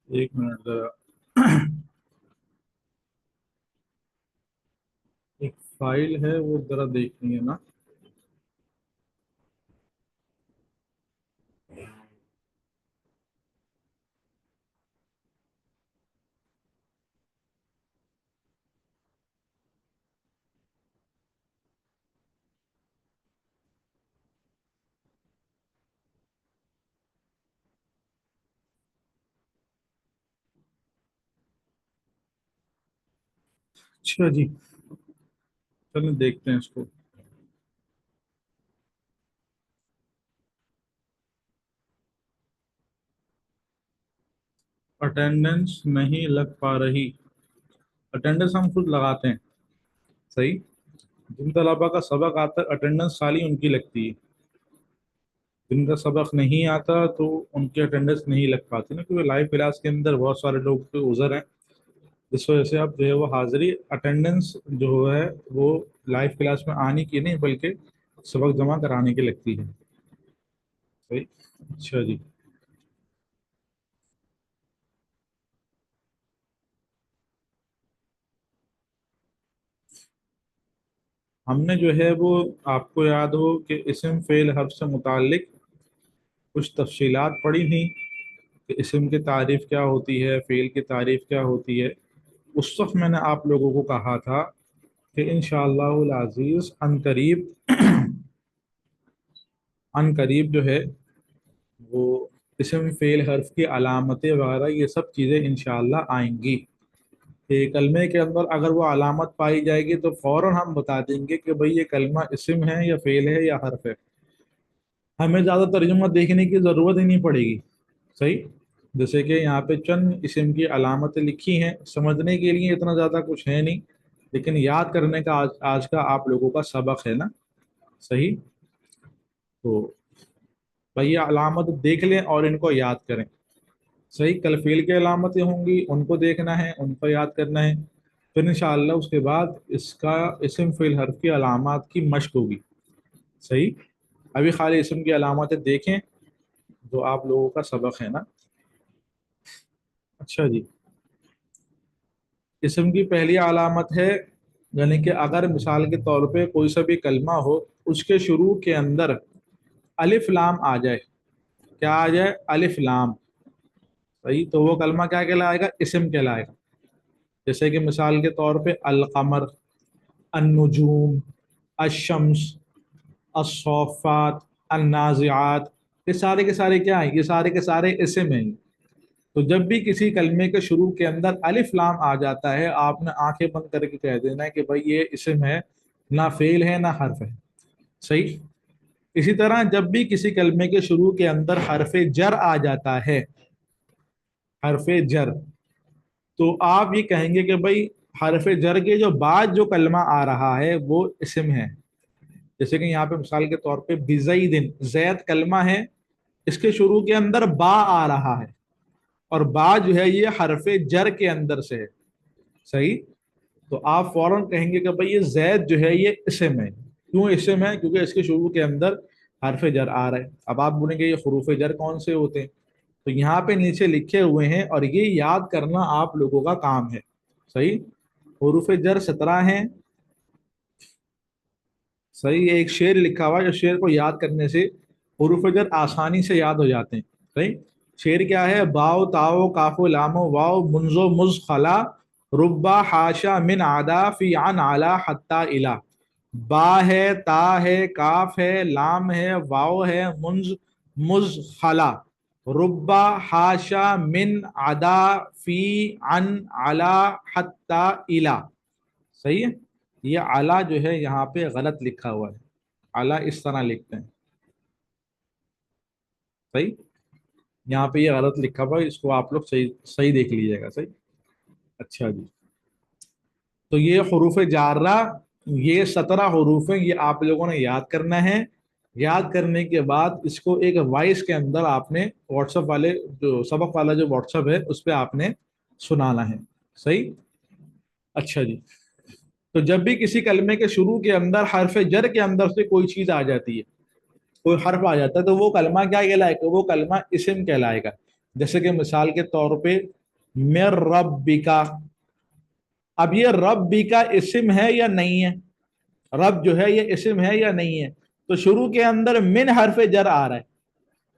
एक मिनट जरा। एक फाइल है वो जरा देखनी है ना। अच्छा जी, चलिए देखते हैं इसको। अटेंडेंस नहीं लग पा रही। अटेंडेंस हम खुद लगाते हैं। सही। जिन तलबा का सबक आता है अटेंडेंस खाली उनकी लगती है। जिनका सबक नहीं आता तो उनकी अटेंडेंस नहीं लग पाती ना, क्योंकि लाइव क्लास के अंदर बहुत सारे लोग के उज़र हैं। जिस वजह से आप जो है वो हाजिरी अटेंडेंस जो है वो लाइव क्लास में आने की नहीं बल्कि सबक जमा कराने की लगती है। सही। अच्छा जी। हमने जो है वो, आपको याद हो कि इस्म फेल हर्फ से मुतालिक कुछ तफसीलात पढ़ी थी कि इस्म की तारीफ क्या होती है, फेल की तारीफ क्या होती है। उस वक्त मैंने आप लोगों को कहा था कि इंशाअल्लाहुल अज़ीज़ अन करीब जो है वो इस्म फेल हर्फ की अलामतें वगैरह ये सब चीज़ें इंशाअल्लाह आएंगी। कि कलमे के अंदर अगर वो अलामत पाई जाएगी तो फौरन हम बता देंगे कि भाई ये कलमा इस्म है या फेल है या हर्फ है। हमें ज़्यादा तर्जुमा देखने की ज़रूरत ही नहीं पड़ेगी। सही। जैसे कि यहाँ पे चंद इस्म की अलामतें लिखी हैं, समझने के लिए इतना ज़्यादा कुछ है नहीं, लेकिन याद करने का आज का आप लोगों का सबक है ना। सही। तो भाई ये अलामत देख लें और इनको याद करें। सही। कल फेल की अलामतें होंगी, उनको देखना है, उनको याद करना है। फिर इंशाअल्लाह उसके बाद इसका इस्म फेल हर्फ की अलामत की मश्क होगी। सही। अभी खाली इस्म की अलामतें देखें जो आप लोगों का सबक है ना। अच्छा जी। इस्म की पहली अलामत है, यानी कि अगर मिसाल के तौर पे कोई सा भी कलमा हो, उसके शुरू के अंदर अलिफ लाम आ जाए। क्या आ जाए? अलिफ लाम। सही। तो वो कलमा क्या कहलाएगा? इस्म कहलाएगा। जैसे कि मिसाल के तौर पे अल कमर, अन्नुजूम, अशम्स, अस्सौफात, अन्नाज़िआत। ये सारे के सारे क्या हैं? ये सारे के सारे इस्म हैं। तो जब भी किसी कलमे के शुरू के अंदर अलिफ लाम आ जाता है, आपने आंखें बंद करके कह देना है कि भाई ये इस्म है, ना फेल है ना हर्फ है। सही। इसी तरह जब भी किसी कलमे के शुरू के अंदर हरफ जर आ जाता है, हरफ जर, तो आप ये कहेंगे कि भाई हरफ जर के जो बाद जो कलमा आ रहा है वो इस्म है। जैसे कि यहाँ पे मिसाल के तौर पे बिज़ैदिन, जैद कलमा है, इसके शुरू के अंदर बा आ रहा है, और बा जो है ये हरफ जर के अंदर से है। सही। तो आप फौरन कहेंगे कि भाई ये जैद जो है ये इसम है। क्यों इसम है? क्योंकि इसके शुरू के अंदर हरफ जर आ रहा है। अब आप बोलेंगे ये हरूफ जर कौन से होते हैं? तो यहाँ पे नीचे लिखे हुए हैं और ये याद करना आप लोगों का काम है। सही। हरूफ जर 17 हैं। सही। ये एक शेर लिखा हुआ है, जो शेर को याद करने से हरूफ जर आसानी से याद हो जाते हैं। सही। शेर क्या है? बाओ ताओ काफो लामो वाओ मुंजो मुज खला रुब्बा हाशा मिन आदा फी अन आला हत्ता इला। बा है, ता है, काफ है, लाम है, वाओ है, मुंज मुज खला रुब्बा हाशा मिन आदा फी अन आला हत्ता इला। सही है। ये आला जो है यहाँ पे गलत लिखा हुआ है। आला इस तरह लिखते हैं। सही। यहाँ पे ये गलत लिखा हुआ है, इसको आप लोग सही सही देख लीजिएगा। सही। अच्छा जी। तो ये हरूफ जारा, ये 17 हरूफ हैं, ये आप लोगों ने याद करना है। याद करने के बाद इसको एक वॉइस के अंदर आपने व्हाट्सएप वाले, जो सबक वाला जो व्हाट्सएप है उस पर आपने सुनाना है। सही। अच्छा जी। तो जब भी किसी कलमे के शुरू के अंदर हरफ जर के अंदर से कोई चीज आ जाती है, कोई हर्फ आ जाता है, तो वो कलमा क्या कहलाएगा? वो कलमा इस्म कहलाएगा। जैसे कि मिसाल के तौर पे मिर रब्बिका। अब ये रब्बिका इस्म है या नहीं है? रब जो है ये इस्म है या नहीं है? तो शुरू के अंदर मिन हरफ जर आ रहा है।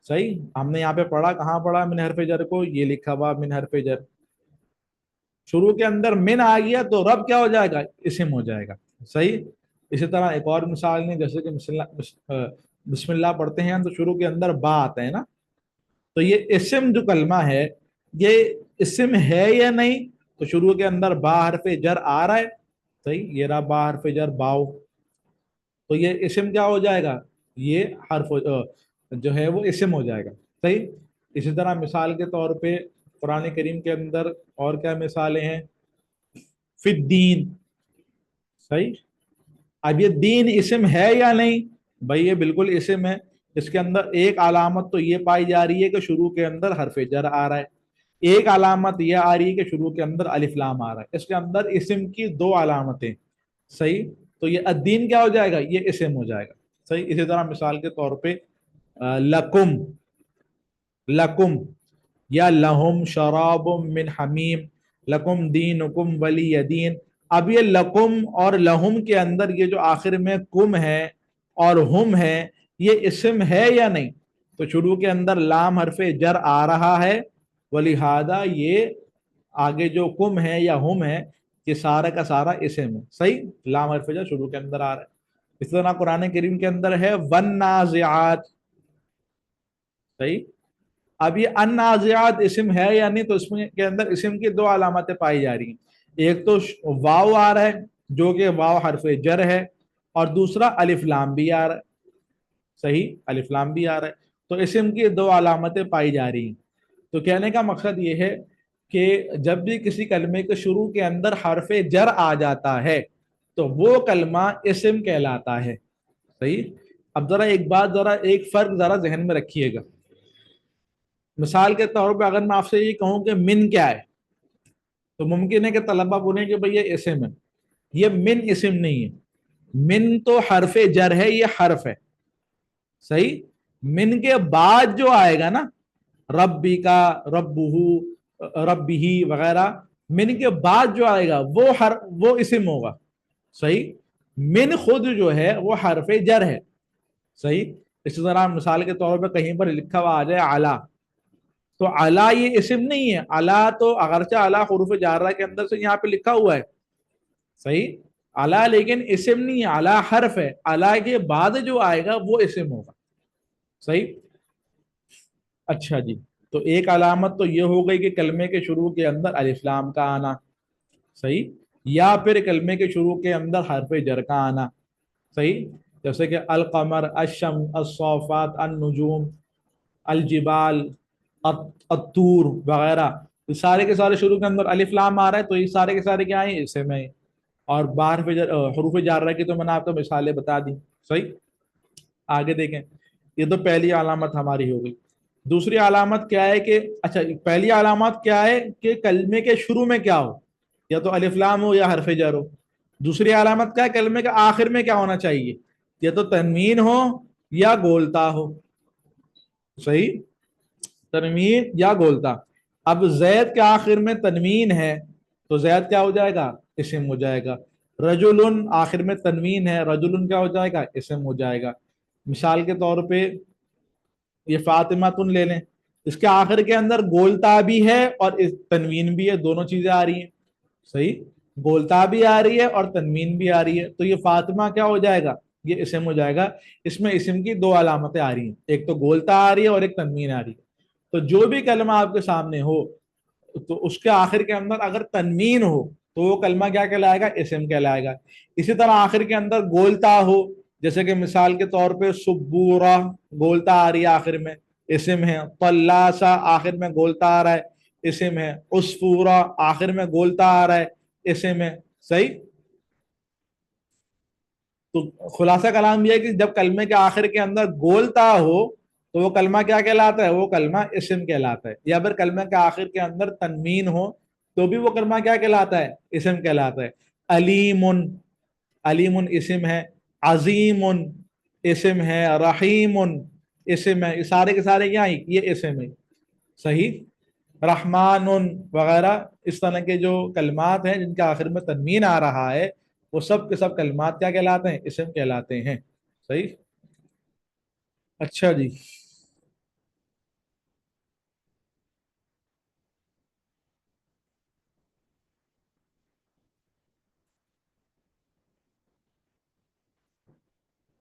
सही, हमने यहाँ पे पढ़ा, कहाँ पढ़ा मिन हरफ जर को? ये लिखा हुआ मिन हरफ जर। शुरू के अंदर मिन आ गया तो रब क्या हो जाएगा? इस्म हो जाएगा। सही। इसी तरह एक और मिसाल ने, जैसे कि बिस्मिल्लाह पढ़ते हैं तो शुरू के अंदर बा आता है ना, तो ये इस्म जो कलमा है, ये इस्म है या नहीं? तो शुरू के अंदर बा हरफ जर आ रहा है। सही, ये रहा बा हरफ जर, बाओ। तो ये इस्म क्या हो जाएगा? ये जो है वो इस्म हो जाएगा। सही। इसी तरह मिसाल के तौर पे कुरान करीम के अंदर और क्या मिसालें हैं? फिद्दीन। सही। अब ये दीन इस्म है या नहीं? भाई ये बिल्कुल इस्म है। इसके अंदर एक अलामत तो ये पाई जा रही है कि शुरू के अंदर हरफ जर आ रहा है, एक अलामत ये आ रही है कि शुरू के अंदर अलिफ लाम आ रहा है। इसके अंदर इस्म की दो अलामतें। सही। तो ये अद्दीन क्या हो जाएगा? ये इस्म हो जाएगा। सही। इसी तरह मिसाल के तौर पे लकुम, लकुम या लहुम शराबुम मिन हमीम, लकुम दीनुकुम वली दीन। अब ये लकुम और लहुम के अंदर ये जो आखिर में कुम है और हुम है, ये इस्म है या नहीं? तो शुरू के अंदर लाम हरफे जर आ रहा है, वलिहादा ये आगे जो कुम है या हुम है, ये सारा का सारा इस्म है। सही। लाम हरफे जर शुरू के अंदर आ रहा है। इस तरह कुरान करीम के अंदर है वन नाज़िआत। सही। अब ये अन्नाज़ियात इस्म है या नहीं? तो इसमें के अंदर इस्म की दो अलामतें पाई जा रही हैं। एक तो वाव आ रहा है जो कि वाव हरफ जर है, और दूसरा अलिफ लाम भी आ रहा है। सही, अलिफ लाम भी आ रहा है। तो इस्म की दो अलामतें पाई जा रही हैं। तो कहने का मकसद ये है कि जब भी किसी कलमे के शुरू के अंदर हरफ जर आ जाता है तो वो कलमा इस्म कहलाता है। सही। अब जरा एक बात, जरा एक फर्क जरा जहन में रखिएगा। मिसाल के तौर पे अगर मैं आपसे ये कहूं कि मिन क्या है, तो मुमकिन है कि तलबा बोले कि भाई ये इस्म है। ये मिन इस्म नहीं है। मिन तो हरफ जर है, ये हर्फ है। सही। मिन के बाद जो आएगा ना, रब्बी का, रब्बुहू, रब्बिही वगैरह, मिन के बाद जो आएगा वो इस्म होगा। सही। मिन खुद जो है वो हरफ जर है। सही। इसी तरह मिसाल के तौर पे कहीं पर लिखा हुआ आ जाए आला, तो अला ये इस्म नहीं है। अला तो अगरचे अला हुरूफ जारा के अंदर से यहाँ पे लिखा हुआ है। सही। अला लेकिन इस्म नहीं है, अला हर्फ है। अला के बाद जो आएगा वो इस्म होगा। सही। अच्छा जी। तो एक अलामत तो ये हो गई कि कलमे के शुरू के अंदर अलिफ लाम का आना। सही। या फिर कलमे के शुरू के अंदर हरफ जर का आना। सही। जैसे कि अल कमर, अशम, अस्सौफात, अन नुजूम, अलजिबाल, अतूर वगैरह, तो सारे के सारे शुरू के अंदर अलिफ लाम आ रहा है, तो ये सारे के सारे क्या है? इसे में। और बाहर हरूफ जारा की तो मैंने आपको मिसालें बता दी। सही। आगे देखें। ये तो पहली अलामत हमारी हो गई। दूसरी अलामत क्या है कि, अच्छा, पहली अलामत क्या है कि कलमे के शुरू में क्या हो? या तो अलिफ लाम हो या हरफ जर हो। दूसरी अलामत क्या है? कलमे के आखिर में क्या होना चाहिए? या तो तनवीन हो या गोलता हो। सही। तनवीन या गोलता। अब जैद के आखिर में तनवीन है तो जैद क्या हो जाएगा? इस्म हो जाएगा। रजुलन आखिर में तनवीन है, रजुलन क्या हो जाएगा? इस्म हो जाएगा। मिसाल के तौर पे ये फातिमा तुन ले लें, इसके आखिर के अंदर गोलता भी है और इस तनवीन भी है, दोनों चीजें आ रही हैं। सही। गोलता भी आ रही है और तनवीन भी आ रही है, तो ये फातिमा क्या हो जाएगा? ये इस्म हो जाएगा। इसमें इस्म की दो अलामतें आ रही हैं, एक तो गोलता आ रही है और एक तनवीन आ रही है। तो जो भी कलमा आपके सामने हो तो उसके आखिर के अंदर अगर तनवीन हो तो वो कलमा क्या कहलाएगा? इस्म कहलाएगा। इसी तरह आखिर के अंदर गोलता हो, जैसे कि मिसाल के तौर पे सुबूरा, गोलता आ रही है आखिर में, इस्म है। तल्लासा आखिर में गोलता आ रहा है, इस्म है। उस्फूरा आखिर में गोलता आ रहा है, इस्म है। सही। तो खुलासा कलाम यह है कि जब कलमे के आखिर के अंदर गोलता हो तो वो कलमा क्या कहलाता है? वो कलमा इस्म कहलाता है। या फिर कलमे के आखिर के अंदर तनवीन हो तो भी वो कलमा क्या कहलाता है? इस्म कहलाता है। अलीमुन, अलीमुन इस्म है। अजीमुन इस्म है। रहीमुन इस्म है। ये सारे के सारे क्या है? ये इस्म है। सही। रहमान वगैरह, इस तरह के जो कलमात हैं जिनके आखिर में तनवीन आ रहा है, वो सब के सब कलमात क्या कहलाते हैं? इसम कहलाते हैं। सही। अच्छा जी,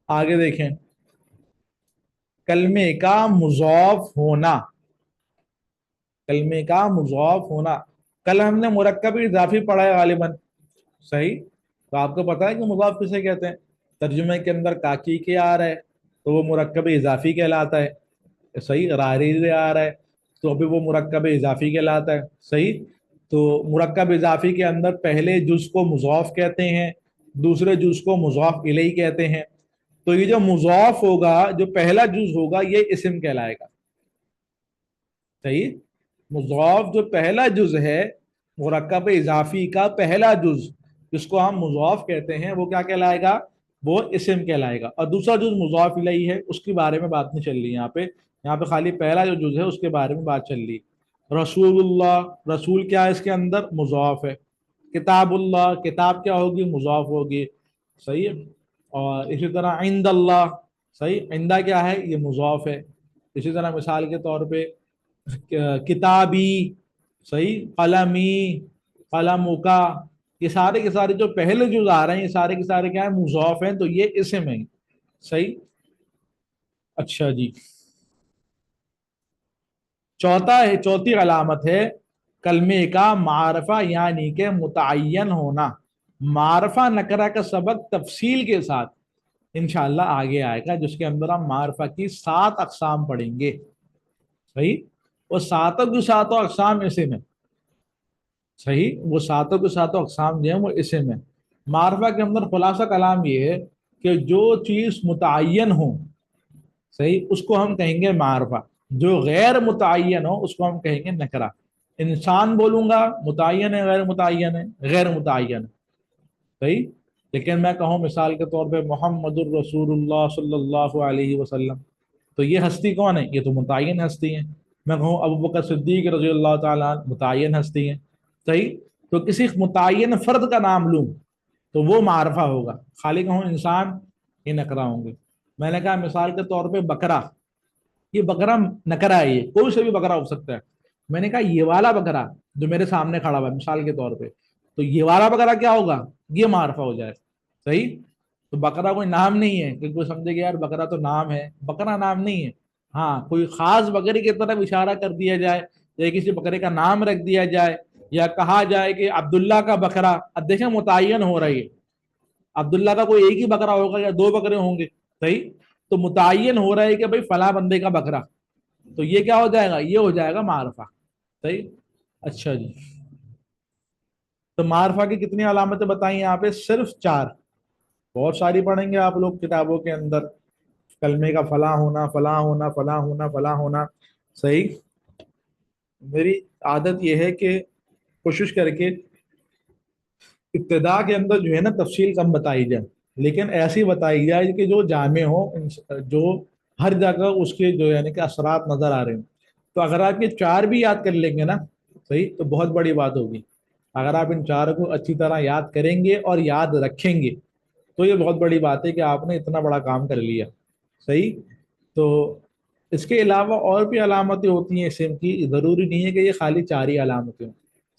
आगे देखें। कलमे का मुज़ाफ होना, कलमे का मुज़ाफ होना। कल हमने मुरक्कब इजाफी पढ़ा है गालिबन। सही। तो आपको पता है कि मुज़ाफ किसे कहते हैं? तर्जुमे के अंदर काकी के आ रहा है तो वो मुरक्कब इजाफी कहलाता है। सही। रारी से आ रहा है तो अभी वो मुरक्कब इजाफी कहलाता है। सही। तो मुरक्कब इजाफी के अंदर पहले जुज को मुज़ाफ कहते हैं, दूसरे जुज को मुज़ाफ इलैही कहते हैं। तो ये जो मुज़ाफ होगा, जो पहला जुज होगा, ये इस्म कहलाएगा। सही। मुज़ाफ जो पहला जुज है, मुरक्कब इजाफी का पहला जुज, जिसको हम मुज़ाफ कहते हैं, वो क्या कहलाएगा? वो इस्म कहलाएगा। और दूसरा जुज मुज़ाफ इलैही है, उसके बारे में बात नहीं चल रही यहाँ पे। यहाँ पे खाली पहला जो जुज है उसके बारे में बात चल रही। रसूलुल्लाह, रसूल क्या है? इसके अंदर मुज़ाफ है। किताबुल्लाह, किताब क्या होगी? मुज़ाफ होगी। सही है। और इसी तरह इंदल्लाह, सही, इंदा क्या है? ये मुज़ाफ है। इसी तरह मिसाल के तौर पे किताबी, सही, कलमी, कलमु का, ये सारे के सारे जो पहले जो आ रहे हैं, ये सारे के सारे क्या है? मुज़ाफ हैं, तो ये इसम है। सही। अच्छा जी, चौथा है, चौथी अलामत है कलमे का मारफा, यानी के मुतय्यन होना। मारफा नकरा का सबक तफसील के साथ इंशाअल्लाह आगे आएगा, जिसके अंदर हम मारफा की 7 अकसाम पढ़ेंगे। सही। वो सातों की सातों अकसाम इसम है। सही। वो सातों के सातों अकसाम जो है वो इसम है। मारफा के अंदर खुलासा कलाम ये है कि जो चीज मुतय्यन हो, सही, उसको हम कहेंगे मारफा। जो गैर मुतय्यन हो उसको हम कहेंगे नकरा। इंसान बोलूंगा, मुतय्यन है, गैर मुतय्यन है? गैर मुतय्यन है। सही। लेकिन मैं कहूँ मिसाल के तौर पे मोहम्मदुर रसूलुल्लाह सल्लल्लाहु अलैहि वसल्लम, तो ये हस्ती कौन है? ये तो मुतय्यन हस्ती है। मैं कहूँ अबू बकर सिद्दीक रज़ी अल्लाह ताला अन्हु, मुतय्यन हस्ती है। सही। तो किसी मुतय्यन फर्द का नाम लूं तो वो मारफा होगा। खाली कहूँ इंसान, ये नकरा होंगे। मैंने कहा मिसाल के तौर पे बकरा, ये बकरा नकरा है, ये कोई से भी बकरा हो सकता है। मैंने कहा ये वाला बकरा जो मेरे सामने खड़ा हुआ है मिसाल के तौर पे, तो ये वाला बकरा क्या होगा? ये मारफा हो जाए। सही। तो बकरा कोई नाम नहीं है कि कोई समझेगा यार बकरा तो नाम है, बकरा नाम नहीं है। हाँ, कोई खास बकरे की तरफ इशारा कर दिया जाए, या किसी बकरे का नाम रख दिया जाए, या कहा जाए कि अब्दुल्ला का बकरा। अब देखें मुतय्यन हो रही है, अब्दुल्ला का कोई एक ही बकरा होगा या दो बकरे होंगे? सही। तो मुतय्यन हो रहा है कि भाई फला बंदे का बकरा, तो ये क्या हो जाएगा? ये हो जाएगा मारफा। सही। अच्छा जी, तो मारफा की कितनी अलामतें बताई यहाँ पे? सिर्फ 4। बहुत सारी पढ़ेंगे आप लोग किताबों के अंदर। कलमे का फला होना, फला होना, फला होना, फला होना। सही। मेरी आदत यह है कि कोशिश करके इब्तिदा के अंदर जो है ना तफसील कम बताई जाए, लेकिन ऐसी बताई जाए कि जो जामे हो, जो हर जगह उसके जो यानी कि असरात नजर आ रहे हैं। तो अगर आप ये 4 भी याद कर लेंगे ना, सही, तो बहुत बड़ी बात होगी। अगर आप इन 4 को अच्छी तरह याद करेंगे और याद रखेंगे, तो ये बहुत बड़ी बात है कि आपने इतना बड़ा काम कर लिया। सही। तो इसके अलावा और भी अलामतें होती हैं इसम की, ज़रूरी नहीं है कि ये खाली 4 ही अलामतें हों।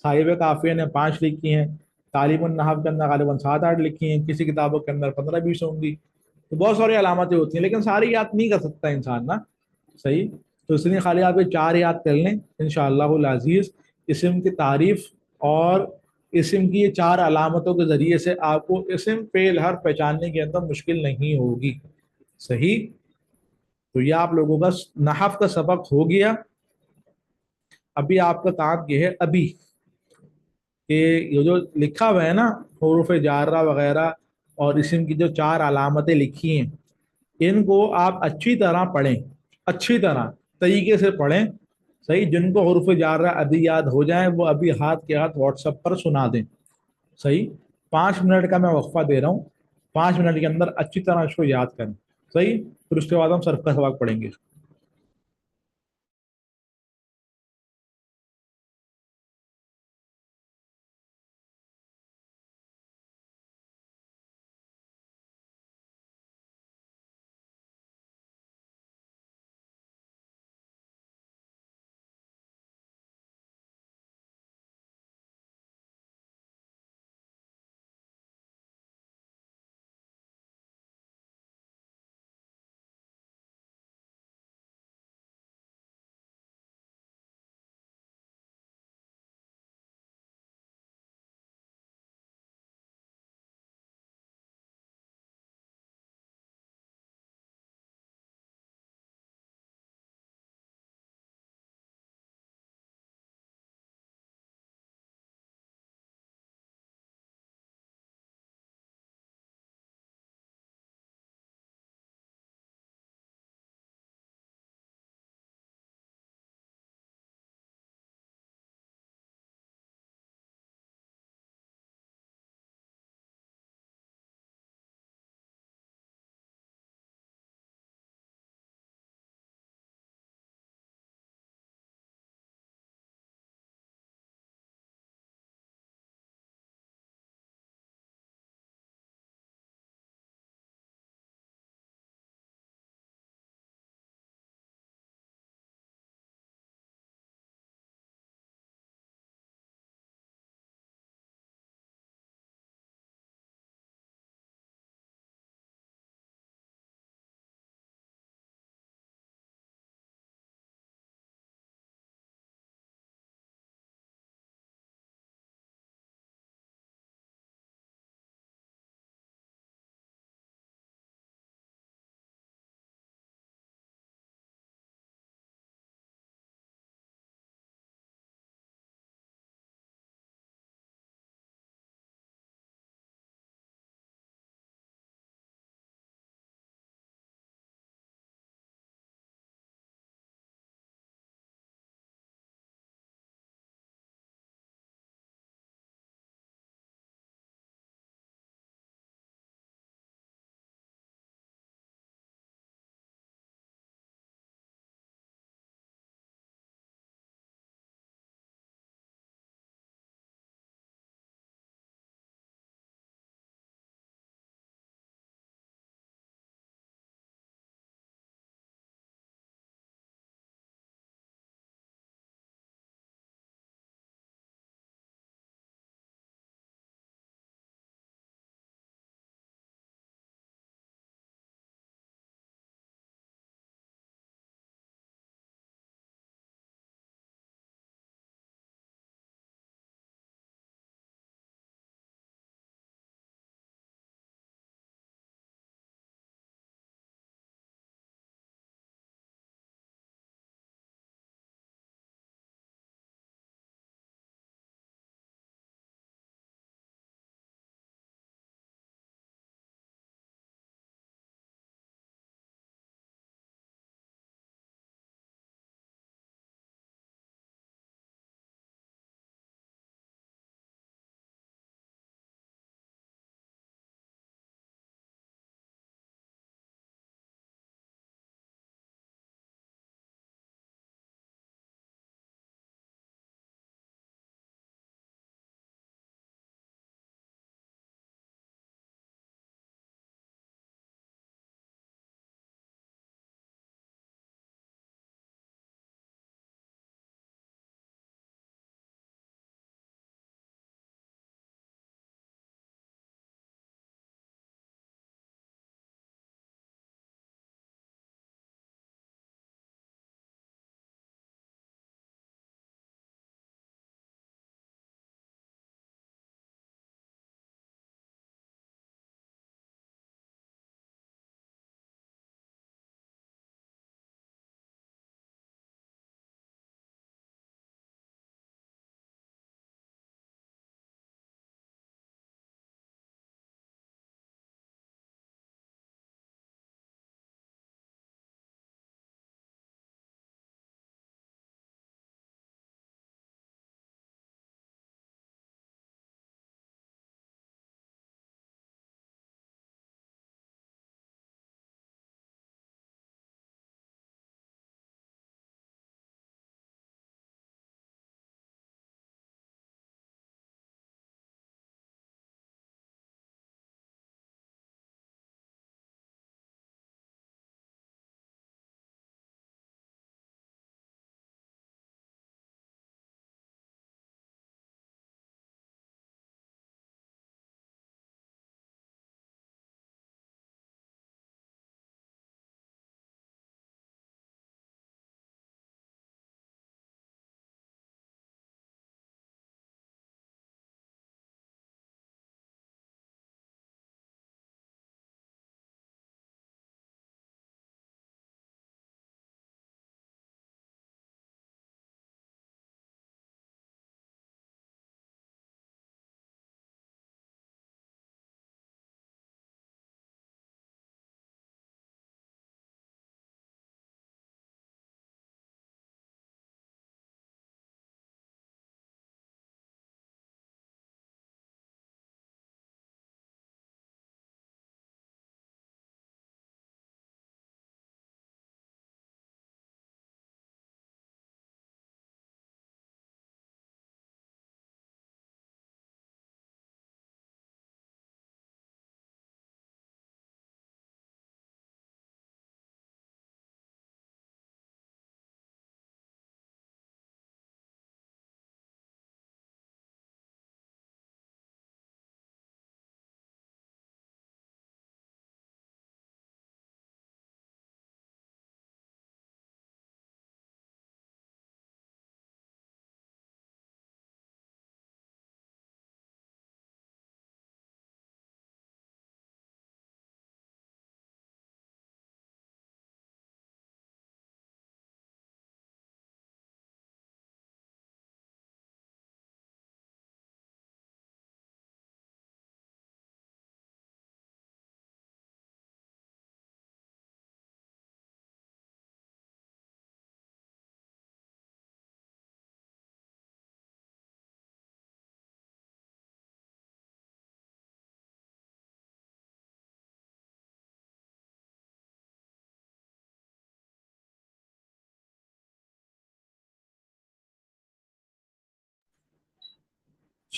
साहिब काफ़िया ने 5 लिखी हैं, तालीमुन नहव के अंदर गालिबन 7-8 लिखी हैं, किसी किताबों के अंदर 15-20 होंगी। तो बहुत सारी अलामतें होती हैं, लेकिन सारी याद नहीं कर सकता इंसान ना। सही। तो इसलिए खाली आप ये 4 याद कर लें, इंशाअल्लाहुल अज़ीज़ इसम की तारीफ और इसम की ये 4 अलामतों के ज़रिए से आपको इसम फेल हर पहचानने के अंदर मुश्किल नहीं होगी। सही। तो ये आप लोगों का नहव का सबक हो गया। अभी आपका काम ये है अभी कि ये जो लिखा हुआ है ना, हरूफ जारा वगैरह और इसम की जो 4 अलामतें लिखी हैं, इनको आप अच्छी तरह पढ़ें, अच्छी तरह तरीके से पढ़ें। सही। जिनको हरूफ जारा अभी याद हो जाए वो अभी हाथ के हाथ व्हाट्सएप पर सुना दें। सही। 5 मिनट का मैं वक्फा दे रहा हूँ, 5 मिनट के अंदर अच्छी तरह इसको याद करें। सही। फिर उसके बाद हम सर्फ का सबक पढ़ेंगे।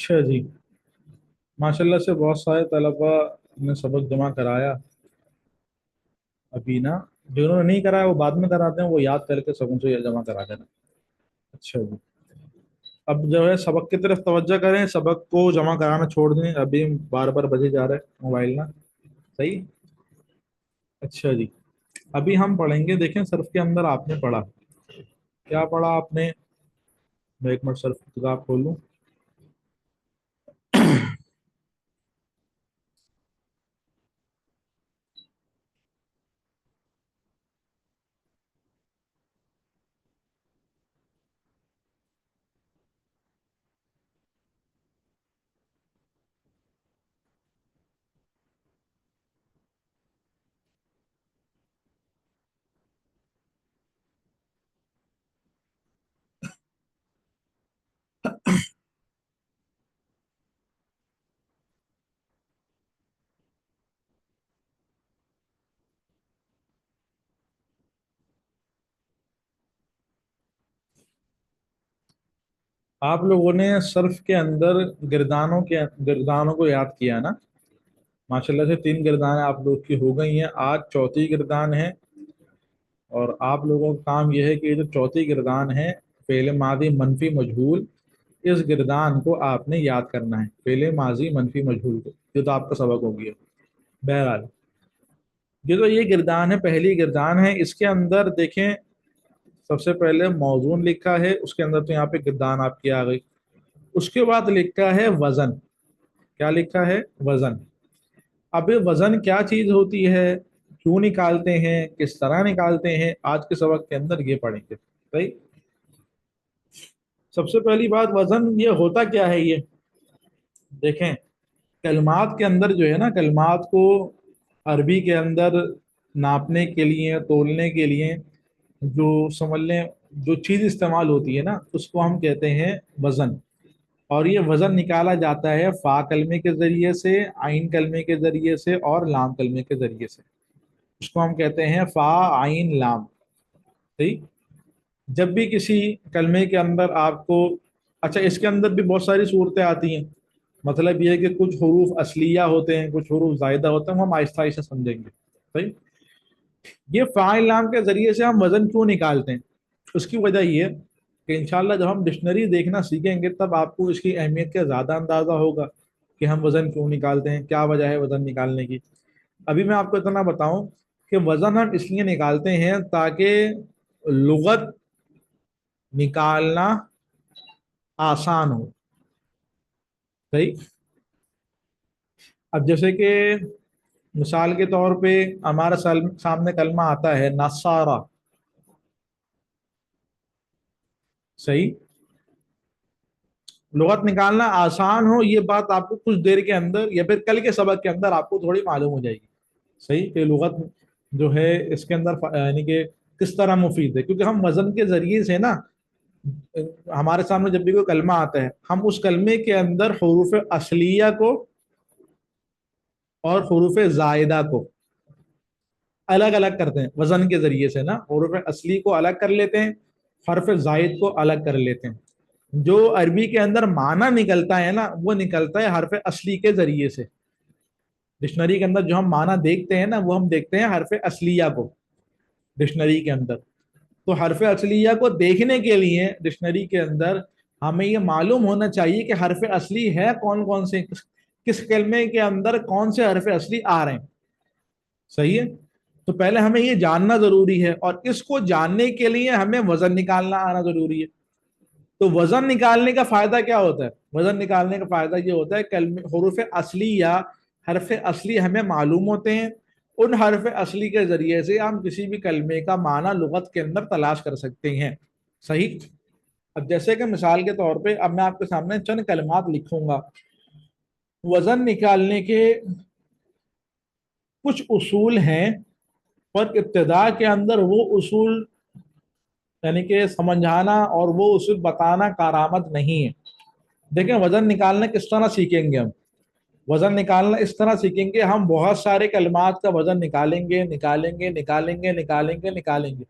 अच्छा जी। माशाल्लाह से बहुत सारे तलबा ने सबक जमा कराया अभी ना। जिन्होंने नहीं कराया वो बाद में कराते हैं, वो याद करके सबक से जमा करा देना। अच्छा जी। अब जो है सबक की तरफ तवज्जो करें, सबक को जमा कराना छोड़ दें, अभी बार बार बजे जा रहे हैं मोबाइल ना। सही। अच्छा जी। अभी हम पढ़ेंगे, देखें सर्फ के अंदर आपने पढ़ा, क्या पढ़ा आपने? मैं एक मिनट सर्फ की किताब खोलूं। आप लोगों ने सर्फ के अंदर गिरदानों को याद किया ना। माशाल्लाह से 3 गिरदान आप लोग की हो गई हैं, आज चौथी गिरदान है। और आप लोगों का काम यह है कि ये जो चौथी गिरदान है, फेले माजी मनफी मजहूल, इस गिरदान को आपने याद करना है, फेले माजी मनफी मजहूल को। ये तो आपका सबक हो गया। बहरहाल ये तो ये गिरदान है, पहली गिरदान है। इसके अंदर देखें, सबसे पहले मौजून लिखा है, उसके अंदर तो यहाँ पे गिरदान आपकी आ गई। उसके बाद लिखा है वजन। क्या लिखा है? वजन। अब ये वजन क्या चीज होती है, क्यों निकालते हैं, किस तरह निकालते हैं, आज के सबक के अंदर ये पढ़ेंगे। सही। सबसे पहली बात, वजन ये होता क्या है ये देखें। कलमात के अंदर जो है ना, कलमात को अरबी के अंदर नापने के लिए, तोलने के लिए, जो समझ लें जो चीज़ इस्तेमाल होती है ना, उसको हम कहते हैं वज़न। और ये वज़न निकाला जाता है फ़ा कलमे के ज़रिए से, आइन कलमे के ज़रिए से और लाम कलमे के ज़रिए से। उसको हम कहते हैं फ़ा आइन लाम। सही। जब भी किसी कलमे के अंदर आपको, अच्छा इसके अंदर भी बहुत सारी सूरतें आती हैं। मतलब ये है कि कुछ हरूफ असलिया होते हैं, कुछ हरूफ जायदा होते हैं, वो हम आहिस्ता आहिस्ता समझेंगे। सही। ये फ़ाइल नाम के जरिए से हम वजन क्यों निकालते हैं, उसकी वजह ये है कि इंशाल्लाह जब हम डिक्शनरी देखना सीखेंगे तब आपको इसकी अहमियत का ज़्यादा अंदाज़ा होगा कि हम वज़न क्यों निकालते हैं, क्या वजह है वज़न निकालने की। अभी मैं आपको इतना बताऊं कि वज़न हम इसलिए निकालते हैं ताकि लुगत निकालना आसान हो। सही। अब जैसे कि मिसाल के तौर पे हमारे सामने कलमा आता है नसारा। सही। लुगत निकालना आसान हो, ये बात आपको कुछ देर के अंदर या फिर कल के सबक के अंदर आपको थोड़ी मालूम हो जाएगी। सही कि लुगत जो है इसके अंदर यानी कि किस तरह मुफीद है, क्योंकि हम वजन के जरिए से ना, हमारे सामने जब भी कोई कलमा आता है हम उस कलमे के अंदर हरूफ असलिया को और हरूफ जायदा को अलग अलग करते हैं वजन के जरिए से ना। हरूफ असली को अलग कर लेते हैं, हरफ जायद को अलग कर लेते हैं। जो अरबी के अंदर माना निकलता है ना, वो निकलता है हरफ असली के जरिए से। डिक्शनरी के अंदर जो हम माना देखते हैं ना, वो हम देखते हैं हरफ असलिया को डिक्शनरी के अंदर। तो हरफ असलिया को देखने के लिए डिक्शनरी के अंदर हमें ये मालूम होना चाहिए कि हरफ असली है कौन कौन से, किस कलमे के अंदर कौन से हरफ असली आ रहे हैं। सही है। तो पहले हमें ये जानना जरूरी है, और इसको जानने के लिए हमें वजन निकालना आना जरूरी है। तो वजन निकालने का फायदा क्या होता है? वजन निकालने का फायदा ये होता है कलमे हरूफ असली या हरफ असली हमें मालूम होते हैं। उन हरफ असली के जरिए से हम किसी भी कलमे का माना लुगत के अंदर तलाश कर सकते हैं। सही। अब जैसे कि मिसाल के तौर पे अब मैं आपके सामने चंद कलमात लिखूंगा। वजन निकालने के कुछ उसूल हैं, पर इब्तदा के अंदर वो उसूल यानी कि समझाना और वो उसूल बताना कारामद नहीं है। देखें वजन निकालना किस तरह सीखेंगे हम। वजन निकालना इस तरह सीखेंगे, हम बहुत सारे कलमात का वजन निकालेंगे निकालेंगे निकालेंगे निकालेंगे निकालेंगे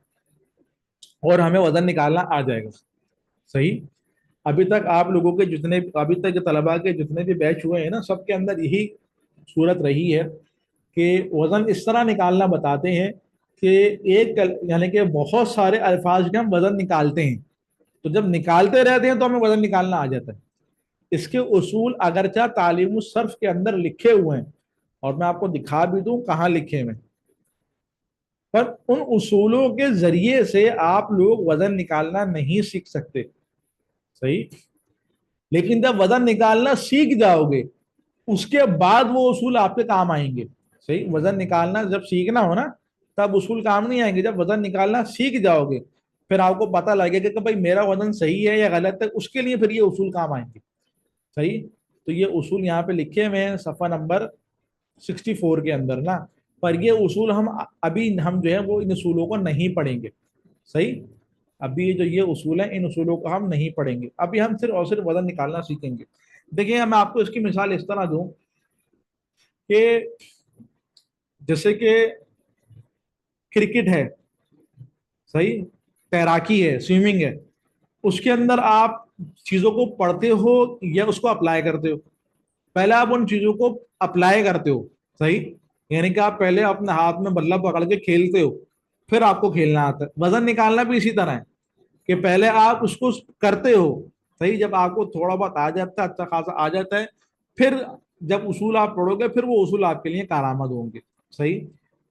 और हमें वजन निकालना आ जाएगा। सही। अभी तक आप लोगों के जितने अभी तक के तलबा के जितने भी बैच हुए हैं ना, सबके अंदर यही सूरत रही है कि वजन इस तरह निकालना बताते हैं कि यानी कि बहुत सारे अल्फाज के हम वजन निकालते हैं, तो जब निकालते रहते हैं तो हमें वजन निकालना आ जाता है। इसके उसूल अगरचा तालीम सर्फ के अंदर लिखे हुए हैं, और मैं आपको दिखा भी दूं कहाँ लिखे हुए हैं, पर उन उसूलों के जरिए से आप लोग वजन निकालना नहीं सीख सकते। सही। लेकिन जब वजन निकालना सीख जाओगे, उसके बाद वो उसूल आपके काम आएंगे। सही। वजन निकालना जब सीखना हो ना, तब उसूल काम नहीं आएंगे। जब वजन निकालना सीख जाओगे, फिर आपको पता लगेगा कि भाई मेरा वजन सही है या गलत है, उसके लिए फिर ये उसूल काम आएंगे। सही। तो ये उसूल यहाँ पे लिखे हुए हैं सफ़ा नंबर 64 के अंदर ना। पर ये उसूल हम जो है वो इन उसूलों को नहीं पढ़ेंगे। सही। अभी जो ये उसूल है, इन उसूलों को हम नहीं पढ़ेंगे। अभी हम सिर्फ और सिर्फ वजन निकालना सीखेंगे। देखिए, मैं आपको इसकी मिसाल इस तरह दूं कि जैसे कि क्रिकेट है, सही, तैराकी है, स्विमिंग है, उसके अंदर आप चीजों को पढ़ते हो या उसको अप्लाई करते हो? पहले आप उन चीजों को अप्लाई करते हो। सही। यानी कि आप पहले अपने हाथ में बल्ला पकड़ के खेलते हो, फिर आपको खेलना आता है। वजन निकालना भी इसी तरह है कि पहले आप उसको करते हो। सही। जब आपको थोड़ा बहुत आ जाता है, अच्छा खासा आ जाता है, फिर जब उसूल आप पढ़ोगे, फिर वो उसूल आपके लिए कारआमद होंगे। सही।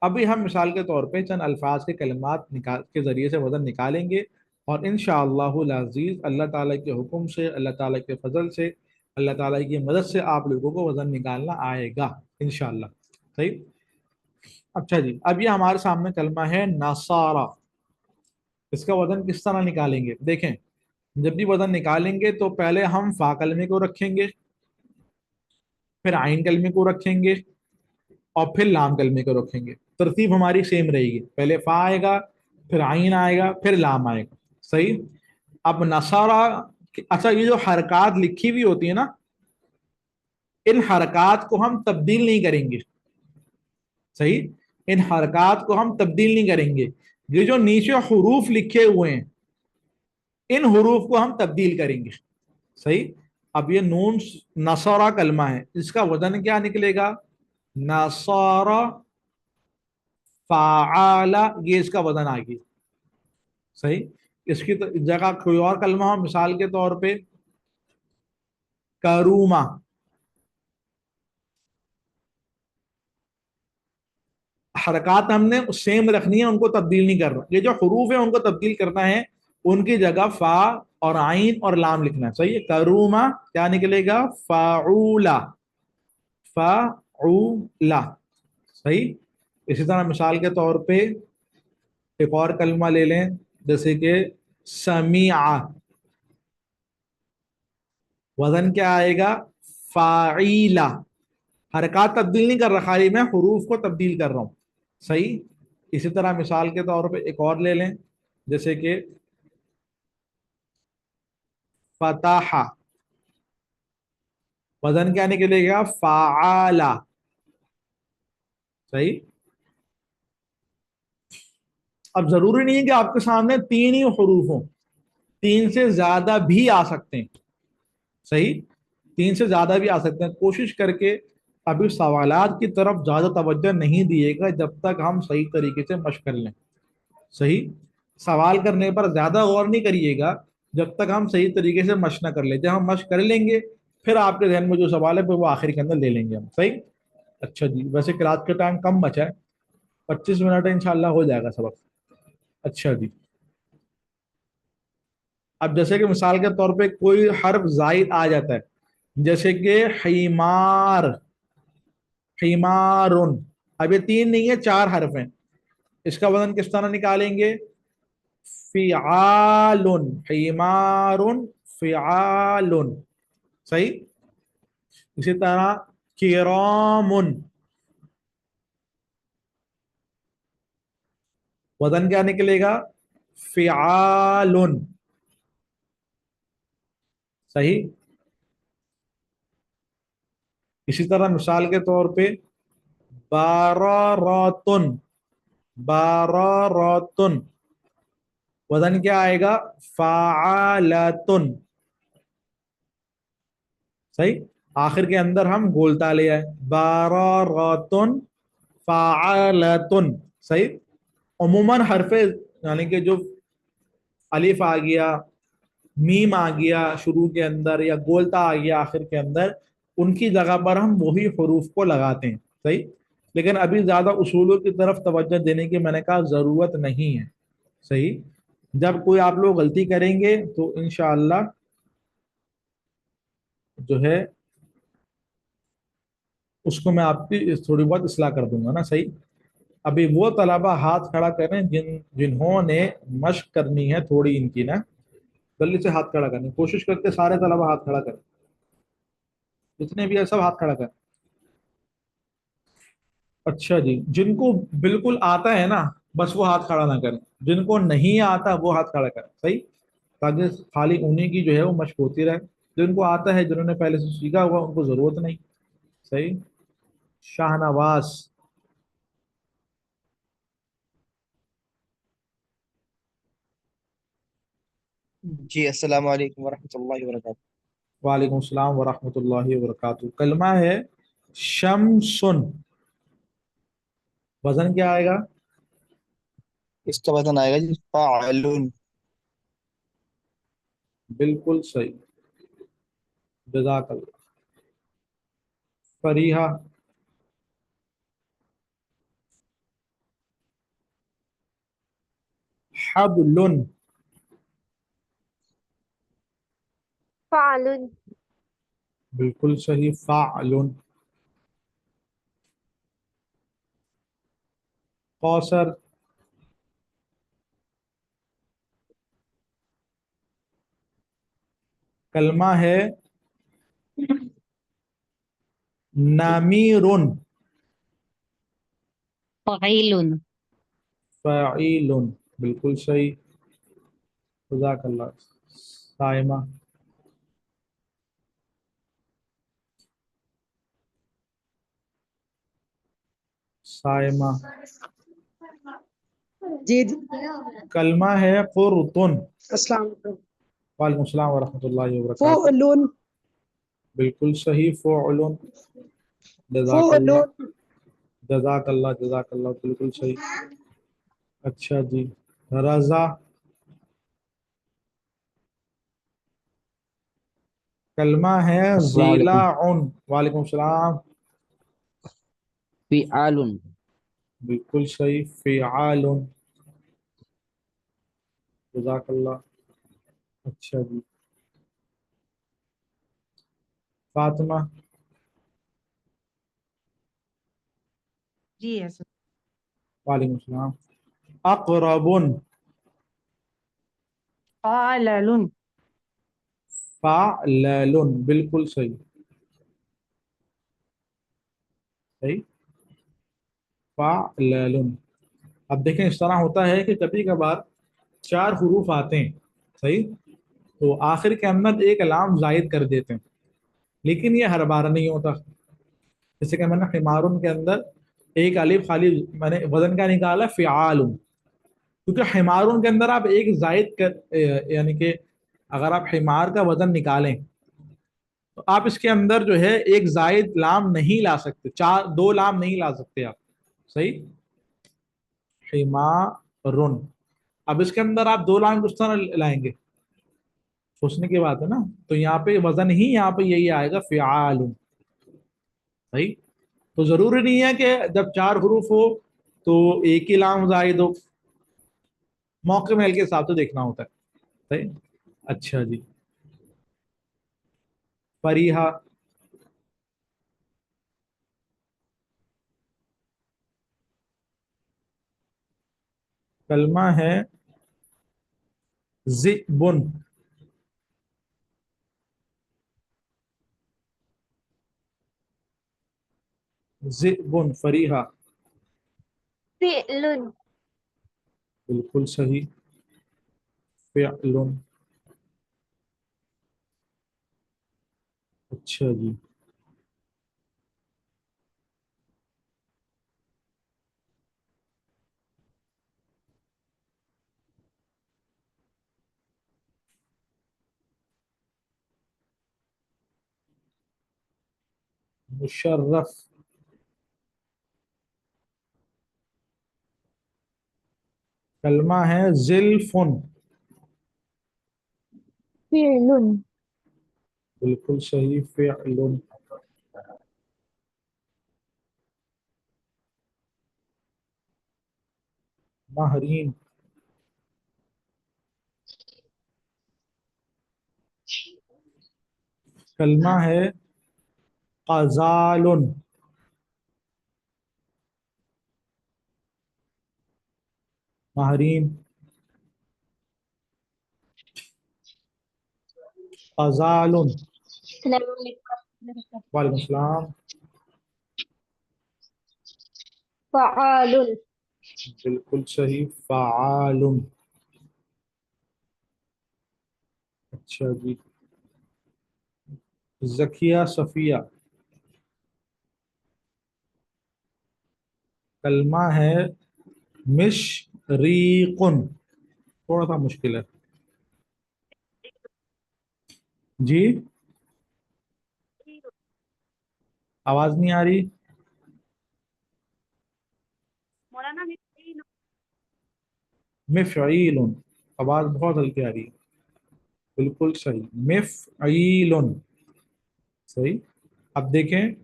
अभी हम मिसाल के तौर पे चंद अल्फाज के कलमात निकाल के जरिए से वजन निकालेंगे, और इंशाअल्लाहुल अज़ीज़ अल्लाह ताला के हुक्म से, अल्लाह ताला के फजल से, अल्लाह ताला की मदद से आप लोगों को वजन निकालना आएगा इंशाअल्लाह। सही। अच्छा जी, अब ये हमारे सामने कलमा है नसारा। इसका वजन किस तरह निकालेंगे देखें। जब भी वजन निकालेंगे तो पहले हम फा कलमे को रखेंगे, फिर आइन कलमे को रखेंगे, और फिर लाम कलमे को रखेंगे। तरतीब हमारी सेम रहेगी, पहले फा आएगा, फिर आइन आएगा, फिर लाम आएगा। सही। अब नसारा, अच्छा, ये जो हरकत लिखी हुई होती है ना, इन हरकत को हम तब्दील नहीं करेंगे। सही। इन हरकत को हम तब्दील नहीं करेंगे। ये जो नीचे हरूफ लिखे हुए हैं, इन हरूफ को हम तब्दील करेंगे। सही। अब ये नून नसरा कलमा है, इसका वजन क्या निकलेगा? नसरा फ़ाआला, ये इसका वजन आ गया। सही। इसकी जगह कोई और कलमा हो, मिसाल के तौर पे करूमा। हरकत हमने सेम रखनी है, उनको तब्दील नहीं करना। ये जो हरूफ है उनको तब्दील करना है, उनकी जगह फा और आइन और लाम लिखना है। सही है। करूमा क्या निकलेगा? फाउला। फाउला। सही। इसी तरह मिसाल के तौर पे एक और कलमा ले लें, जैसे कि समीआ। वजन क्या आएगा? फाइला। हरकत तब्दील नहीं कर रहा, खाली मैं हरूफ को तब्दील कर रहा हूं। सही। इसी तरह मिसाल के तौर पे एक और ले लें, जैसे कि फताहा। वजन क्या निकलेगा? फाआला। सही। अब जरूरी नहीं है कि आपके सामने तीन ही हरूफ हों, तीन से ज्यादा भी आ सकते हैं। सही। तीन से ज्यादा भी आ सकते हैं। कोशिश करके अभी सवालात की तरफ ज्यादा तवज्जो नहीं दिएगा जब तक हम सही तरीके से मशक कर लें। सही। सवाल करने पर ज्यादा गौर नहीं करिएगा जब तक हम सही तरीके से मशक न कर ले। जब हम मशक कर लेंगे, फिर आपके जहन में जो सवाल है फिर वो आखिर के अंदर ले लेंगे हम। सही। अच्छा जी, वैसे क्लास के टाइम कम बचा है, 25 मिनट है, इंशाल्लाह हो जाएगा सबक। अच्छा जी। अब जैसे कि मिसाल के तौर पे कोई हर्फ जायद आ जाता है, जैसे कि हिमार, हिमारुन। अब ये तीन नहीं है, चार हर्फ हैं। इसका वजन किस तरह निकालेंगे? फिआलुन, हिमारुन, फिआलुन। सही। इसी तरह किरामुन, वजन क्या निकलेगा? फिआलुन। सही। इसी तरह मिसाल के तौर पे बारारातुन, बारारातुन। वजन क्या आएगा? फाआलतुन। सही। आखिर के अंदर हम गोलता ले आए, बारारातुन, फाअलतुन। सही। अमूमन हरफे, यानी कि जो अलिफ आ गया, मीम आ गया शुरू के अंदर, या गोलता आ गया आखिर के अंदर, उनकी जगह पर हम वही हरूफ को लगाते हैं। सही। लेकिन अभी ज्यादा उसूलों की तरफ तवज्जो देने की मैंने कहा जरूरत नहीं है। सही। जब कोई आप लोग गलती करेंगे तो इंशाअल्लाह जो है उसको मैं आपकी थोड़ी बहुत इस्लाह कर दूंगा ना। सही। अभी वो तलबा हाथ खड़ा करें जिन्होंने मशक करनी है थोड़ी इनकी ना, जल्दी से हाथ खड़ा करने की कोशिश करते, सारे तलबा हाथ खड़ा करें, जितने भी है सब हाथ खड़ा करें। अच्छा जी, जिनको बिल्कुल आता है ना, बस वो हाथ खड़ा ना करें, जिनको नहीं आता वो हाथ खड़ा करें। सही। ताकि खाली उन्हीं की जो है वो मशक होती रहे। जिनको आता है, जिन्होंने पहले से सीखा हुआ, उनको जरूरत नहीं। सही। शाहनवाज। जी अस्सलाम वालेकुम वरहमतुल्लाहि वबरकातुहू। वालेकुम सलाम वरहमतुल्लाहि वबरकातुहू। कलमा है शमसुन। वजन क्या आएगा? इसका वजन आएगा जी फाअलुन। बिल्कुल सही। जजाकल्ला। फरीहा। हबलुन। फालुन। बिल्कुल सही। फाअलुन। कौसर। कलमा है नामीरुन। फ़ईलुन। फ़ईलुन। बिल्कुल सही। जज़ाकल्लाह। साइमा। साइमा। जी। कलमा है कुर्तुन। अस्सलाम वालेकुम। वालेकुम सलाम वरहमतुल्लाहि वबरकातुहू। फुअलुन। बिल्कुल सही। फ़ुअलुन। जज़ाकल्लाह। फुअलुन। जज़ाकल्लाह। जज़ाकल्लाह। बिल्कुल सही। अच्छा जी। रज़ा। कलमा है अस्सलाम वालेकुम। ज़ीलाउन। वालेकुम सलाम। फिआलुन। बिल्कुल सही। फ़िआलुन। जज़ाकल्लाह। अच्छा जी। फातिमा। जी ऐसा। वालेकुम सलाम। अक़रबुन। फालुन। फ़अलुन। बिल्कुल सही। सही। फ़अलुन। अब देखें, इस तरह होता है कि कभी कभार चार हुरूफ आते हैं। सही। तो आखिर के अंदर एक लाम जायद कर देते हैं, लेकिन ये हर बार नहीं होता। जैसे कि मैंने हिमारुन के अंदर एक अलिफ खाली मैंने वजन का निकाला, फ़िआलुन। क्योंकि हिमारुन के अंदर आप एक जायद कर, यानी कि अगर आप हिमार का वजन निकालें तो आप इसके अंदर जो है एक जायद लाम नहीं ला सकते, चार दो लाम नहीं ला सकते आप। सही। हिमारुन। अब इसके अंदर आप दो लाम किस तरह लाएंगे? सोचने की बात है ना। तो यहाँ पे वजन ही यहाँ पे यही आएगा, फ़िआलुन। सही। तो जरूरी नहीं है कि जब चार हुरूफ हो तो एक ही लाम जायद हो, मौके महल के हिसाब से देखना होता है। सही। अच्छा जी। फरीहा। कलमा है ज़िबुन। ज़िबुन। फरीहा। फिलुन। बिल्कुल सही। फ़िअलुन। अच्छा जी। मुशर्रफ, कलमा है जिल्फुन, فعل बिल्कुल सही, फ़िअलुन, महरीन, कलमा है क़ज़ालुन, महरीन, क़ज़ालुन, السلام عليكم. वालेकुम सलाम, فعال बिल्कुल सही, फ़आलुन। अच्छा जी, ज़किया सफ़िया, कलमा है मिशरीकुन, थोड़ा सा मुश्किल है जी, आवाज नहीं आ रही। مولانا मिफ़ईलुन, आवाज बहुत हल्की आ रही है, बिल्कुल सही, मिफ़ईलुन, सही। अब देखें,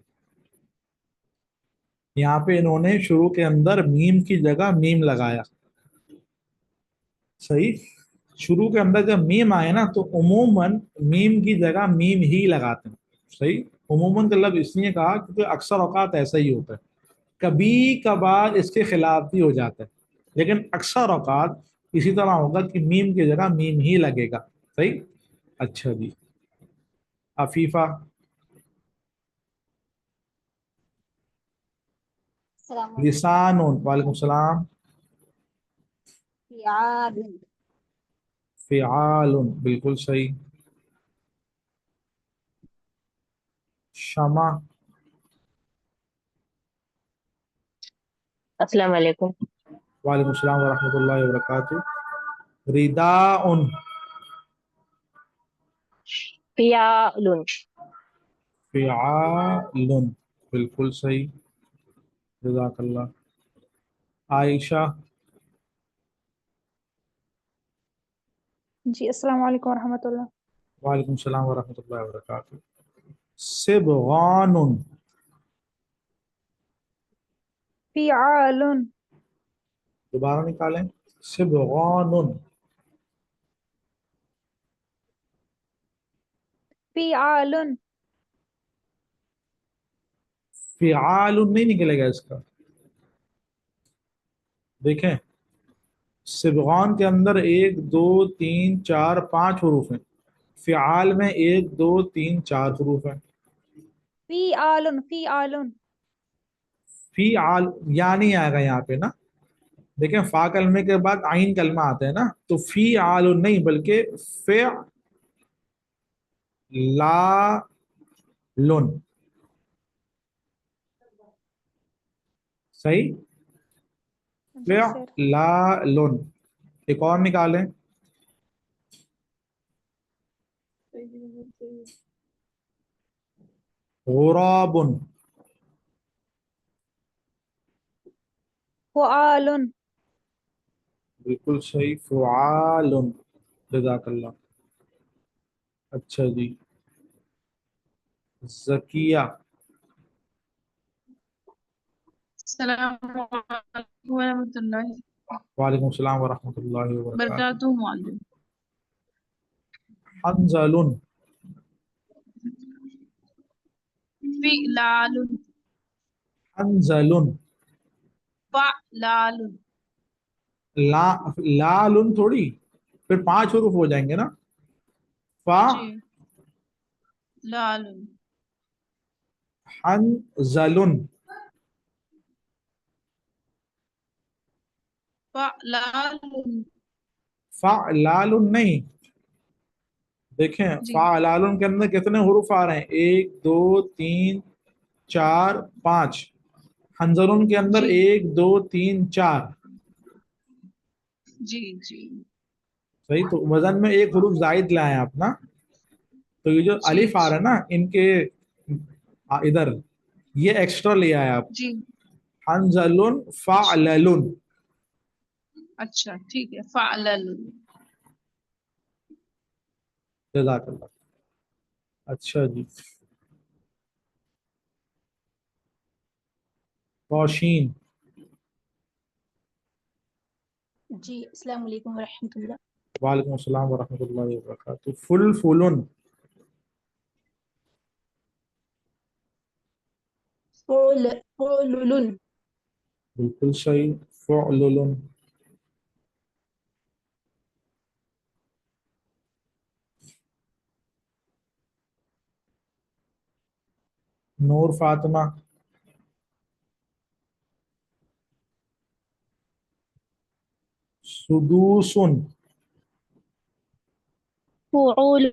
यहाँ पे इन्होंने शुरू के अंदर मीम की जगह मीम लगाया, सही। शुरू के अंदर जब मीम आए ना तो उमूमन मीम की जगह मीम ही लगाते हैं, सही। उमूमन का लफ्ज़ इसलिए कहा क्योंकि अक्सर औकात ऐसा ही होता है, कभी कभार इसके खिलाफ भी हो जाता है, लेकिन अक्सर औकात इसी तरह होगा कि मीम की जगह मीम ही लगेगा, सही। अच्छा जी, अफीफा, السلام عليكم. लिसानुन, वालेकुम सलाम, فعال फ़िआलुन, बिल्कुल सही, शमा, अस्सलाम वालेकुम। वालेकुम सलाम व रहमतुल्लाहि व बरकातुहू, रिदाउन, फ़ियालुन, फ़िआलुन, बिल्कुल सही, जज़ाकल्लाह। आयशा, जी अस्सलाम वालेकुम रहमतुल्लाह. वालेकुम सलाम व रहमतुल्लाहि व बरकातुहू, सिबगानुन, فعال दोबारा निकालें, सिबगानुन, فعال फ़िआलुन नहीं निकलेगा इसका, देखें, सिबगान के अंदर एक दो तीन चार पांच हरूफ हैं, फ़िआल में एक दो तीन चार हरूफ हैं, فعال फ़िआल या नहीं आएगा यहाँ पे ना, देखें, फा कलमे के बाद आइन कलमा आता है ना, तो फ़िआलुन नहीं बल्कि फ़िलालुन, सही, जी सर. फ़िलालुन। एक और निकालें, गुराबुन, فعال बिल्कुल सही, फ़ुआलुन, जज़ाकल्लाह। अच्छा जी, ज़किया, अस्सलामुअलैकुम वरहमतुल्लाहि वालेकुम सलाम व रहमतुल्लाहि व बरकातुहू, वबरकातुहू मुअल्लिम हंज़लुन, फिलालुन हंज़लुन, फलालुन ला लालुन थोड़ी, फिर पांच हरूफ हो जाएंगे ना, फा, जी लालुन हंज़लुन, फलालुन फा लालुन नहीं, देखें, जी फा लालुन के अंदर कितने हरूफ आ रहे हैं, एक दो तीन चार पांच, हंज़लुन के अंदर जी एक दो तीन चार, जी जी सही। तो वजन में एक हरूफ जायद लाए आप ना, तो ये जो जी अलिफ आ रहा है ना इनके इधर یہ ایکسٹرا لے آئے آپ. جی حنزل فعلل. اچھا ٹھیک ہے فعلل جزاک اللہ. اچھا جی. روشین. جی السلام علیکم ورحمۃ اللہ. وعلیکم السلام ورحمۃ اللہ وبرکاتہ. فل فلن. فعلل. بالکل صحیح. فعلل. نور فاطمہ. سدوسن. فعول.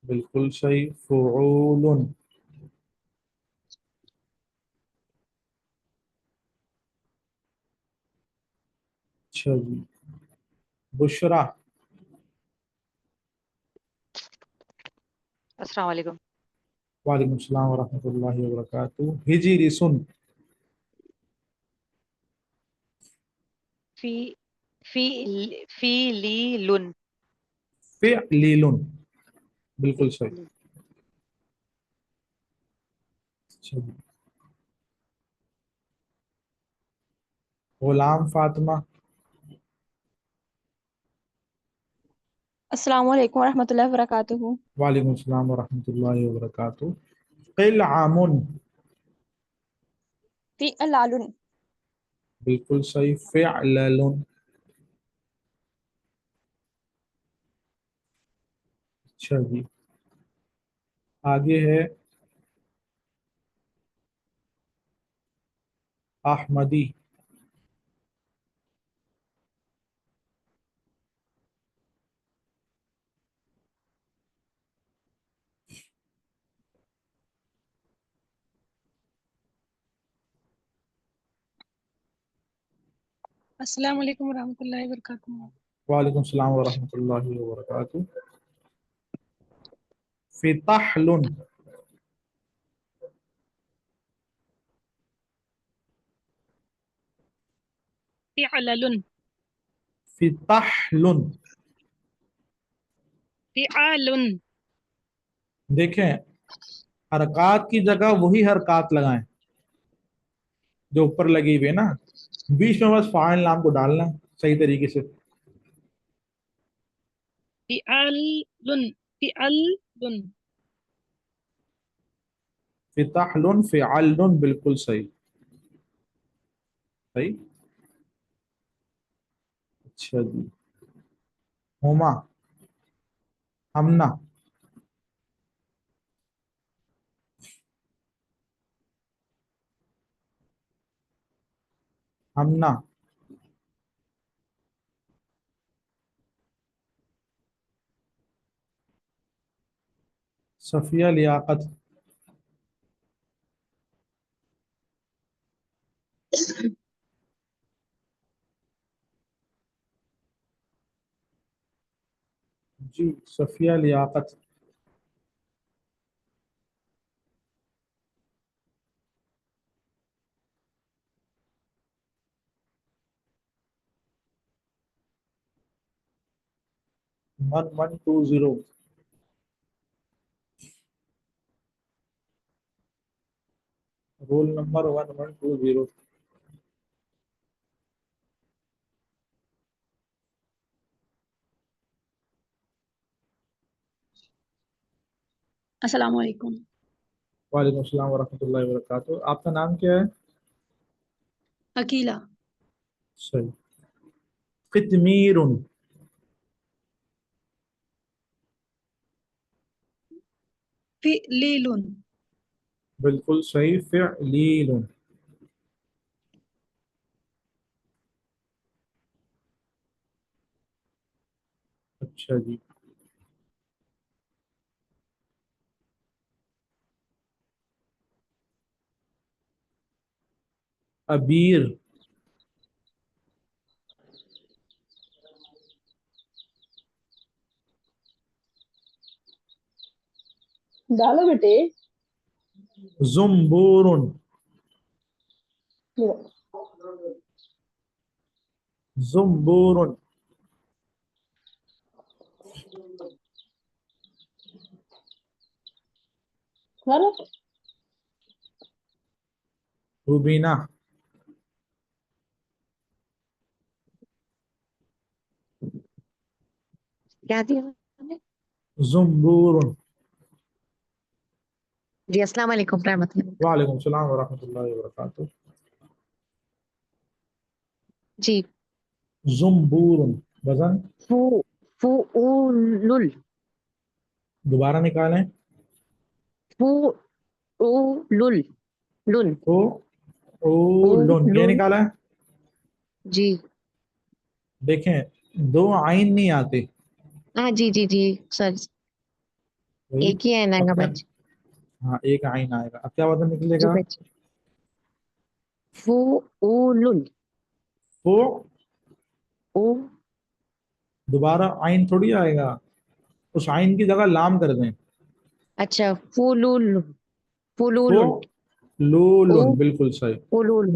بالکل صحیح. فعول. اچھا جی. بشرا. السلام علیکم. وعلیکم السلام ورحمۃ اللہ وبرکاتہ. ہجری سن. فی فی فی لی لن. فعلیل. بالکل صحیح. اچھا جی. غلام فاطمہ. السلام علیکم ورحمۃ اللہ وبرکاتہ. وعلیکم السلام ورحمۃ اللہ وبرکاتہ. قلعام. فعلل. بالکل صحیح. فعلل. اچھا جی. آگے ہے احمدی. السلام علیکم ورحمۃ اللہ وبرکاتہ. وعلیکم السلام ورحمۃ اللہ وبرکاتہ. فتحل. فعلل فتحل. فعال دیکھیں حرکات کی جگہ وہی حرکات لگائیں جو اوپر لگی ہوئی ہے نا. بیچ میں بس فاعل نام کو ڈالنا ہے صحیح طریقے سے. فعال فعل فتحل فعل. بالکل صحیح. صحیح. اچھا جی. ہما. ہمنا. ہمنا. صفیہ لیاقت. جی Safia Liaquat. One one two zero. Roll number 1120. السلام علیکم. وعلیکم السلام ورحمۃ اللہ وبرکاتہ. آپ کا نام کیا ہے؟ اکیلا. صحیح. قطمیر. فعلیل. بالکل صحیح. فعلیل. اچھا جی. ابیر. ڈالو بیٹے. زمبور زمبور روبینہ کیا دیا آپ نے؟ زمبور جی السلام علیکم رحمۃ اللہ. وعلیکم السلام ورحمۃ اللہ وبرکاتہ. جی زمبور وزن فو فؤول دوبارہ نکالیں. فؤول لن. او اولن یہ نکالا ہے. جی دیکھیں دو عین نہیں آتے. ہاں جی جی جی سر ایک ہی ہے نا اب کیا- بچ. ہاں ایک عین آئے گا. اب کیا وزن نکلے جی گا؟ بچ فؤول وہ او دوبارہ عین تھوڑی آئے گا. اس عین کی جگہ لام کر دیں. اچھا فلول فلول فلولن بالکل صحیح. فلول.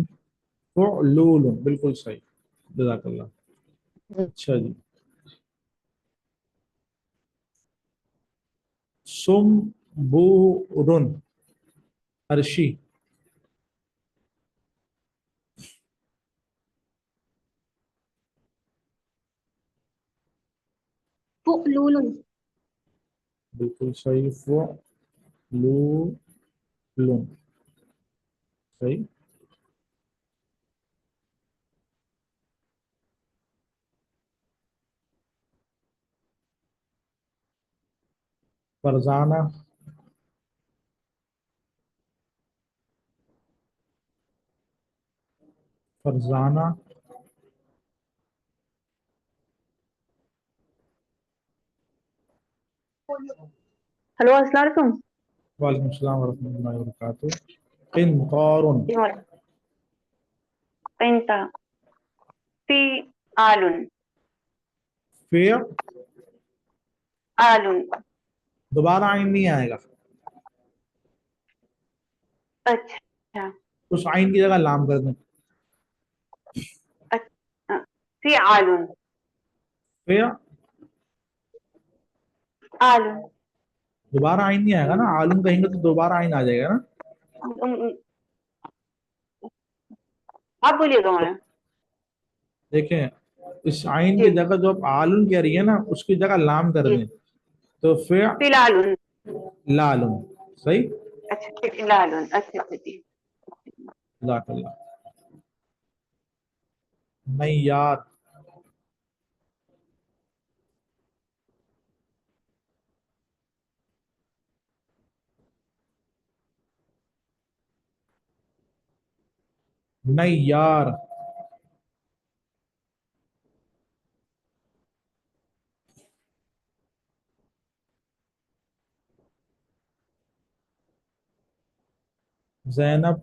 فعلول بالکل صحیح. جزاک اللہ. اچھا جی. سمبورن عرشی. فؤلول بالکل صحیح. فعلول صحیح. فرزانہ فرزانہ ہلو السلام علیکم. وعلیکم السلام ورحمۃ اللہ وبرکاتہ. قنطار قنطا فعال فعل دوبارہ عین نہیں آئے گا. اچھا اس عین کی جگہ لام کر دیں. فعال فعل دوبارہ عین نہیں آئے گا نا. عالم کہیں گے تو دوبارہ عین آ جائے گا نا. آپ بولیے گا مولانا. دیکھیں اس عین کی جگہ جو آپ عالم کہہ رہی ہے نا اس کی جگہ لام کر دیں تو فلال فعلالن صحیح. اچھا فلال اچھا جی. جزاک اللہ. معیار معیار زینب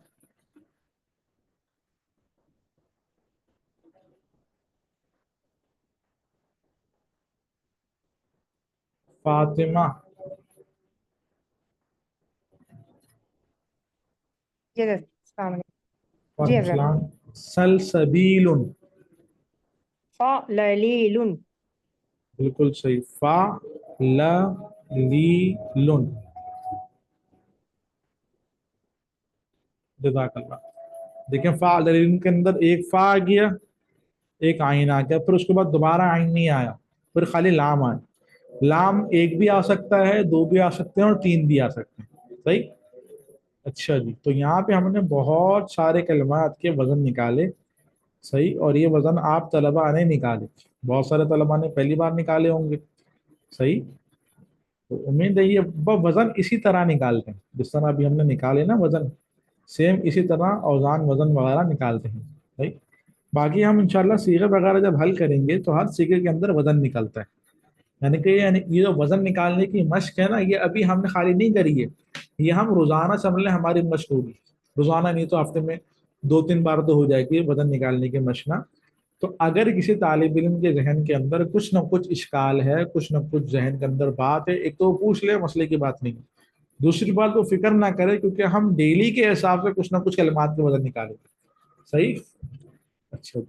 فاطمہ جی السلام علیکم. وعلیکم السلام. سلسبیل فعلیل بالکل صحیح. فعلیل جزاک اللہ. دیکھیں فعلیل کے اندر ایک فا آ گیا ایک عین آ گیا پھر اس کے بعد دوبارہ عین نہیں آیا پھر خالی لام آیا. لام ایک بھی آ سکتا ہے دو بھی آ سکتے ہیں اور تین بھی آ سکتے ہیں. صحیح. اچھا جی. تو یہاں پہ ہم نے بہت سارے کلمات کے وزن نکالے. صحیح. اور یہ وزن آپ طلباء نے نکالے. بہت سارے طلباء نے پہلی بار نکالے ہوں گے. صحیح. تو امید ہے یہ وزن اسی طرح نکالتے ہیں جس طرح ابھی ہم نے نکالے نا وزن سیم اسی طرح اوزان وزن وغیرہ نکالتے ہیں. صحیح. باقی ہم انشاءاللہ صیغے وغیرہ جب حل کریں گے تو ہر صیغے کے اندر وزن نکلتا ہے. یعنی کہ یہ جو وزن نکالنے کی مشق ہے نا یہ ابھی ہم نے خالی نہیں کری ہے. یہ ہم روزانہ سمجھ لیں ہماری مشق ہوگی. روزانہ نہیں تو ہفتے میں 2-3 بار تو ہو جائے گی وزن نکالنے کی مشق نا. تو اگر کسی طالب علم کے ذہن کے اندر کچھ نہ کچھ اشکال ہے کچھ نہ کچھ ذہن کے اندر بات ہے ایک تو پوچھ لے مسئلے کی بات نہیں. दूसरी बात वो फिक्र ना करे क्योंकि हम डेली के हिसाब से कुछ ना कुछ कलमात के वजन निकालें। सही। अच्छा,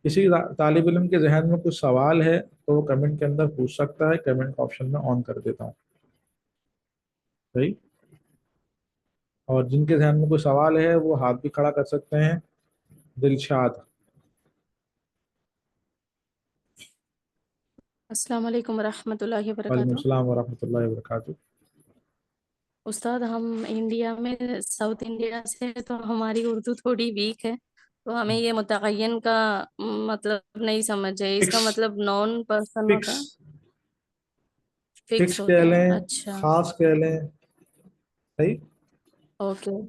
किसी तालिब इल्म के जहन में कुछ सवाल है तो वो कमेंट के अंदर पूछ सकता है, कमेंट ऑप्शन में ऑन कर देता हूँ। सही। और जिनके जहन में कोई सवाल है वो हाथ भी खड़ा कर सकते हैं। दिलशाद। अस्सलाम वालेकुम रहमतुल्लाहि व वालेकुम बरकातुहू। अस्सलाम वरहमतुल्लाहि वबरकातुहू। उस्ताद, हम इंडिया में साउथ इंडिया से हैं, तो हमारी उर्दू थोड़ी वीक है, तो हमें ये मुतय्यन का मतलब नहीं समझ है। इसका फिक्स मतलब नॉन पर्सन होता फिक्स है, फिक्स फिक्स कह होता है। लें, अच्छा, खास कह लें। सही। ओके।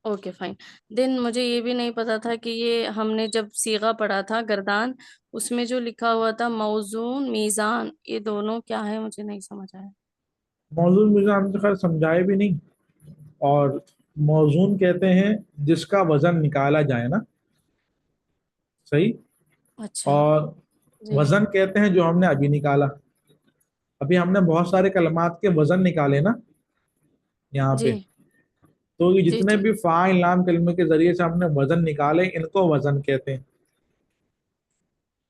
Okay fine. देन मुझे ये भी नहीं पता था कि ये हमने जब सीगा पढ़ा था गर्दान, उसमें जो लिखा हुआ था मौजून मीज़ान, ये दोनों क्या है मुझे नहीं समझ आया। मौजूद मुझे हमने खैर समझाए भी नहीं। और मौजून कहते हैं जिसका वजन निकाला जाए ना। सही। अच्छा। और जी वजन कहते हैं जो हमने अभी निकाला। अभी हमने बहुत सारे कलमात के वजन निकाले ना यहाँ जी पे। तो ये जी जितने जी। भी फाइल नाम कलमे के जरिए से हमने वजन निकाले इनको वजन कहते हैं।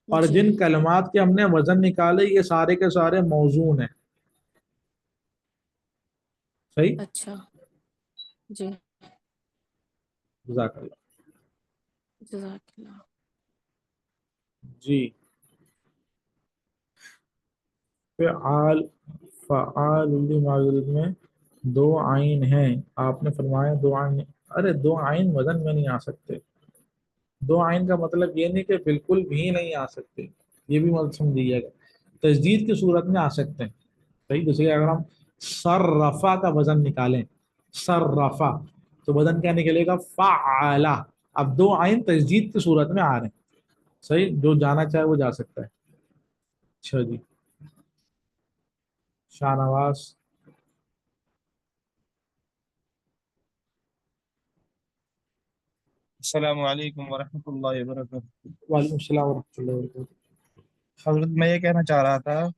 और जी। जिन कलमात के हमने वजन निकाले ये सारे के सारे मौजून हैं। सही। अच्छा। जी। जज़ाकल्लाह। जज़ाकल्लाह। जी। फ़आल फ़आल माज़ूद में दो आइन हैं। आपने फरमाया दो आइन। अरे दो आइन वजन में नहीं आ सकते। दो आइन का मतलब ये नहीं कि बिल्कुल भी नहीं आ सकते, ये भी मत समझिएगा। तजदीद की सूरत में आ सकते हैं। सही। जैसे कि अगर हम सर्रफा का वजन निकालें, सर्रफा, तो वजन क्या निकलेगा? फ़आला। अब दो आइन तजदीद की सूरत में आ रहे हैं। सही। जो जाना चाहे वो जा सकता है। अच्छा जी। शाहनवाज। अस्सलामु अलैकुम वरहमतुल्लाहि वबरकातुहू। वालेकुम सलाम वरहमतुल्लाहि वबरकातुहू। हजरत, मैं ये कहना चाह रहा था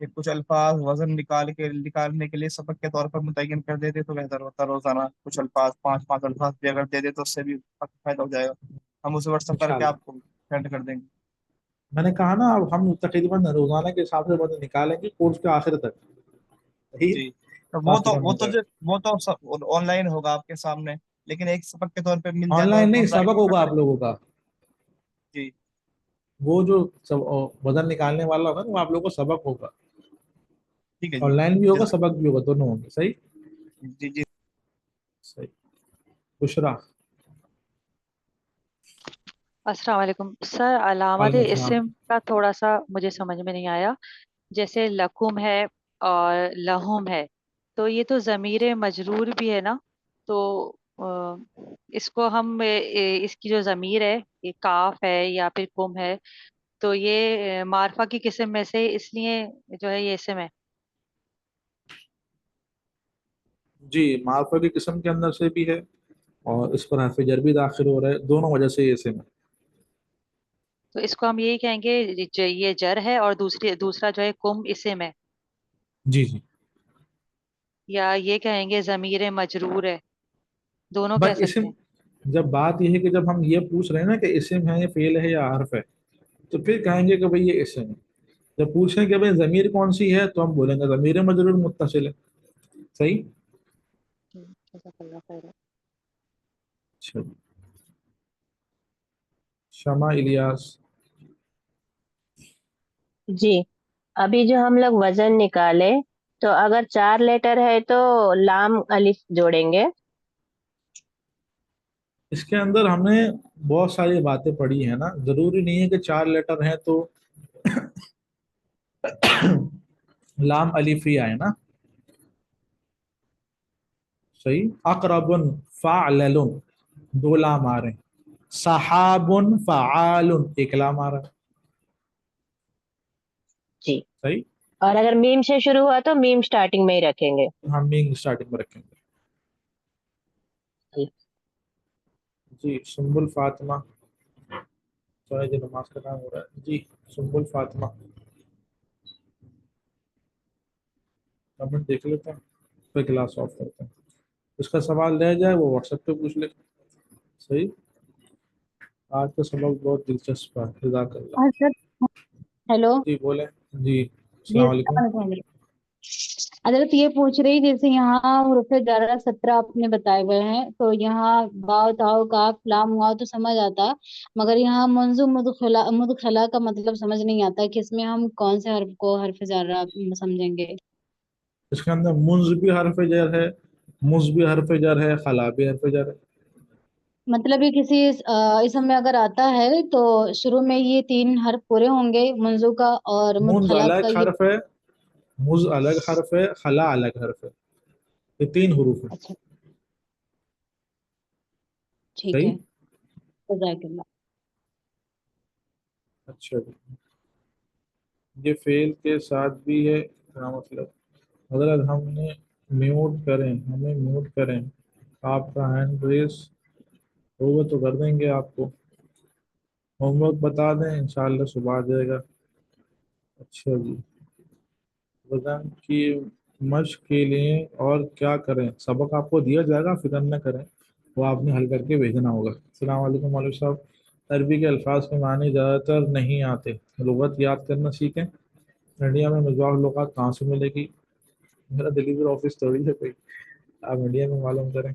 कि कुछ अल्फाज वजन निकालने के लिए सबक के तौर पर मुतय्यन कर देते तो बेहतर होता। रोजाना कुछ अल्फाज, पांच पांच अल्फाज भी अगर दे दे तो उससे भी काफी फायदा हो जाएगा। हम उसे व्हाट्सअप करके इंशाल्लाह। आपको सेंड कर देंगे। मैंने कहा ना, अब हम तकरीबन रोजाना के हिसाब से वजन निकालेंगे कोर्स के आखिर तक। सही। जी। तो ताकि हम वो तो सब ऑनलाइन होगा आपके सामने, लेकिन एक सबक के तौर पे मिल जाए तो ऑनलाइन नहीं, बहुत सारी सबक होगा बेहतर आप है। लोगों का। जी। वो जो सब वजन निकालने वाला होगा ना, वो आप लोगों को सबक होगा। ठीक है जी। ऑनलाइन भी होगा, जज़ाक। सबक भी होगा, दोनों होंगे। सही। जी जी। सही। बुशरा। अस्सलाम वालेकुम सर। अलामत वालेकुम सलाम। इस्म का थोड़ा सा मुझे समझ में नहीं आया। जैसे लकुम है और लहुम है, तो ये तो ज़मीर मजरूर भी है ना। तो इसको हम इसकी जो ज़मीर है, ये काफ है या फिर कुम है, तो ये मारफा की किस्म में से, इसलिए जो है ये इसम है। जी, मार्फा की किस्म के अंदर से भी है और इस पर हरफ जर भी दाखिल हो रहा है, दोनों वजह से ये सिम है। तो इसको हम यही कहेंगे, ये जर है और दूसरा जो है कुम इसम है, जी जी। या ये कहेंगे ज़मीर मजरूर है, दोनों कह बट सकते इसम, हैं। जब बात यह है कि जब हम ये पूछ रहे हैं ना कि इसम है, या फेल है, या हर्फ है, तो फिर कहेंगे कि भाई ये इसम है। जब पूछें कि भाई जमीर कौन सी है, तो हम बोलेंगे जमीर मजरूर मुत्तसिल है। सही। जज़ाकल्लाह खैर। अच्छा। शमा इलियास। जी। अभी जो हम लोग वजन निकाले, तो अगर 4 लेटर है तो लाम अलिफ जोड़ेंगे। इसके अंदर हमने बहुत सारी बातें पढ़ी है ना, जरूरी नहीं है कि 4 लेटर हैं तो लाम अलिफ ही आए ना। सही। अकरबुन फ़अलुन, दो लाम आ रहे हैं। सहाबुन फ़आलुन, एक लाम आ रहा है। जी। सही। और अगर मीम से शुरू हुआ तो मीम स्टार्टिंग में ही रखेंगे। हम मीम स्टार्टिंग में रखेंगे। जी। जी। सुम्बुल फातिमा। सॉरी जी, नमाज का टाइम हो रहा है जी। सुम्बुल फातिमा, कमेंट देख लेते हैं। پہ کلاس آف کرتے ہیں. اس کا سوال رہ جائے وہ واٹس ایپ پہ پوچھ لے. صحیح. آج کا سبق بہت دلچسپ ہے. جزاک اللہ. حضرت ہیلو جی بولیں. جی جی السلام علیکم. السلام علیکم. حضرت یہ پوچھ رہی جیسے یہاں حروف جر 17 آپ نے بتائے ہوئے ہیں تو یہاں باؤ تاؤ کاف لام ہوا تو سمجھ آتا مگر یہاں منذ مدخلا کا مطلب سمجھ نہیں آتا کہ اس میں ہم کون سے حرف کو حرف جر سمجھیں گے. اس کے اندر منز بھی حرف جر ہے, مز بھی حرف جر ہے, خلا بھی حرف جر ہے. مطلب یہ کسی اسم میں اگر آتا ہے تو شروع میں یہ 3 حرف پورے ہوں گے منذ کا اور منز مدخلا کا. الگ حرف ہے, مز الگ حرف ہے, خلا الگ حرف ہے. یہ 3 حروف ہیں. اچھا ٹھیک صحیح. ہے. جزاک اللہ. اچھا جی. یہ فعل کے ساتھ بھی ہے. کیا مطلب؟ حضرت ہم نے میوٹ کریں, ہمیں میوٹ کریں. آپ کا ہینڈ ریس ہوگا تو کر دیں گے آپ کو. ہوم ورک بتا دیں, انشاءاللہ صبح آ جائے گا. اچھا جی. وزن کی مشق کے لیے اور کیا کریں؟ سبق آپ کو دیا جائے گا, فکر نہ کریں, وہ آپ نے حل کر کے بھیجنا ہوگا. السلام علیکم مولوی صاحب. عربی کے الفاظ کے معنی زیادہ تر نہیں آتے, لغت یاد کرنا سیکھیں. انڈیا میں مصباح اللغات کہاں سے ملے گی؟ میرا ڈلیوری آفس تھوڑی ہے کوئی, آپ انڈیا میں معلوم کریں.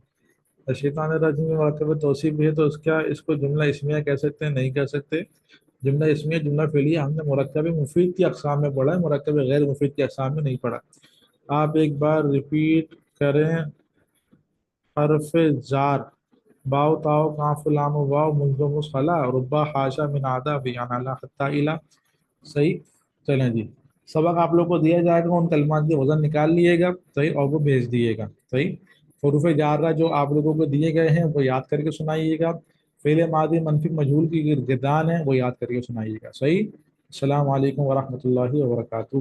شیطان الرجیم میں مرکب توصیف بھی ہے تو اس کو جملہ اسمیہ کہہ سکتے ہیں؟ نہیں کہہ سکتے. جملہ اسمیہ جملہ فعلیہ ہم نے مرکب مفید کی اقسام میں پڑھا ہے, مرکب غیر مفید کی اقسام میں نہیں پڑھا. آپ ایک بار ریپیٹ کریں. حرف جار باؤ تاؤ کاف لام واو منذ مصخلا ربا حاشا من عدا بیان اللہ حتی الا. صحیح. چلیں جی, سبق آپ لوگ کو دیا جائے گا, ان کلمات کے وزن نکال لیے گا. صحیح. اور وہ بھیج دیے گا. صحیح. حروف جارہ جو آپ لوگوں کو دیے گئے ہیں وہ یاد کر کے سنائیے گا. فعل ماضی منفی مجہول کی گردان ہے وہ یاد کر کے سنائیے گا. صحیح. السلام علیکم ورحمۃ اللہ وبرکاتہ.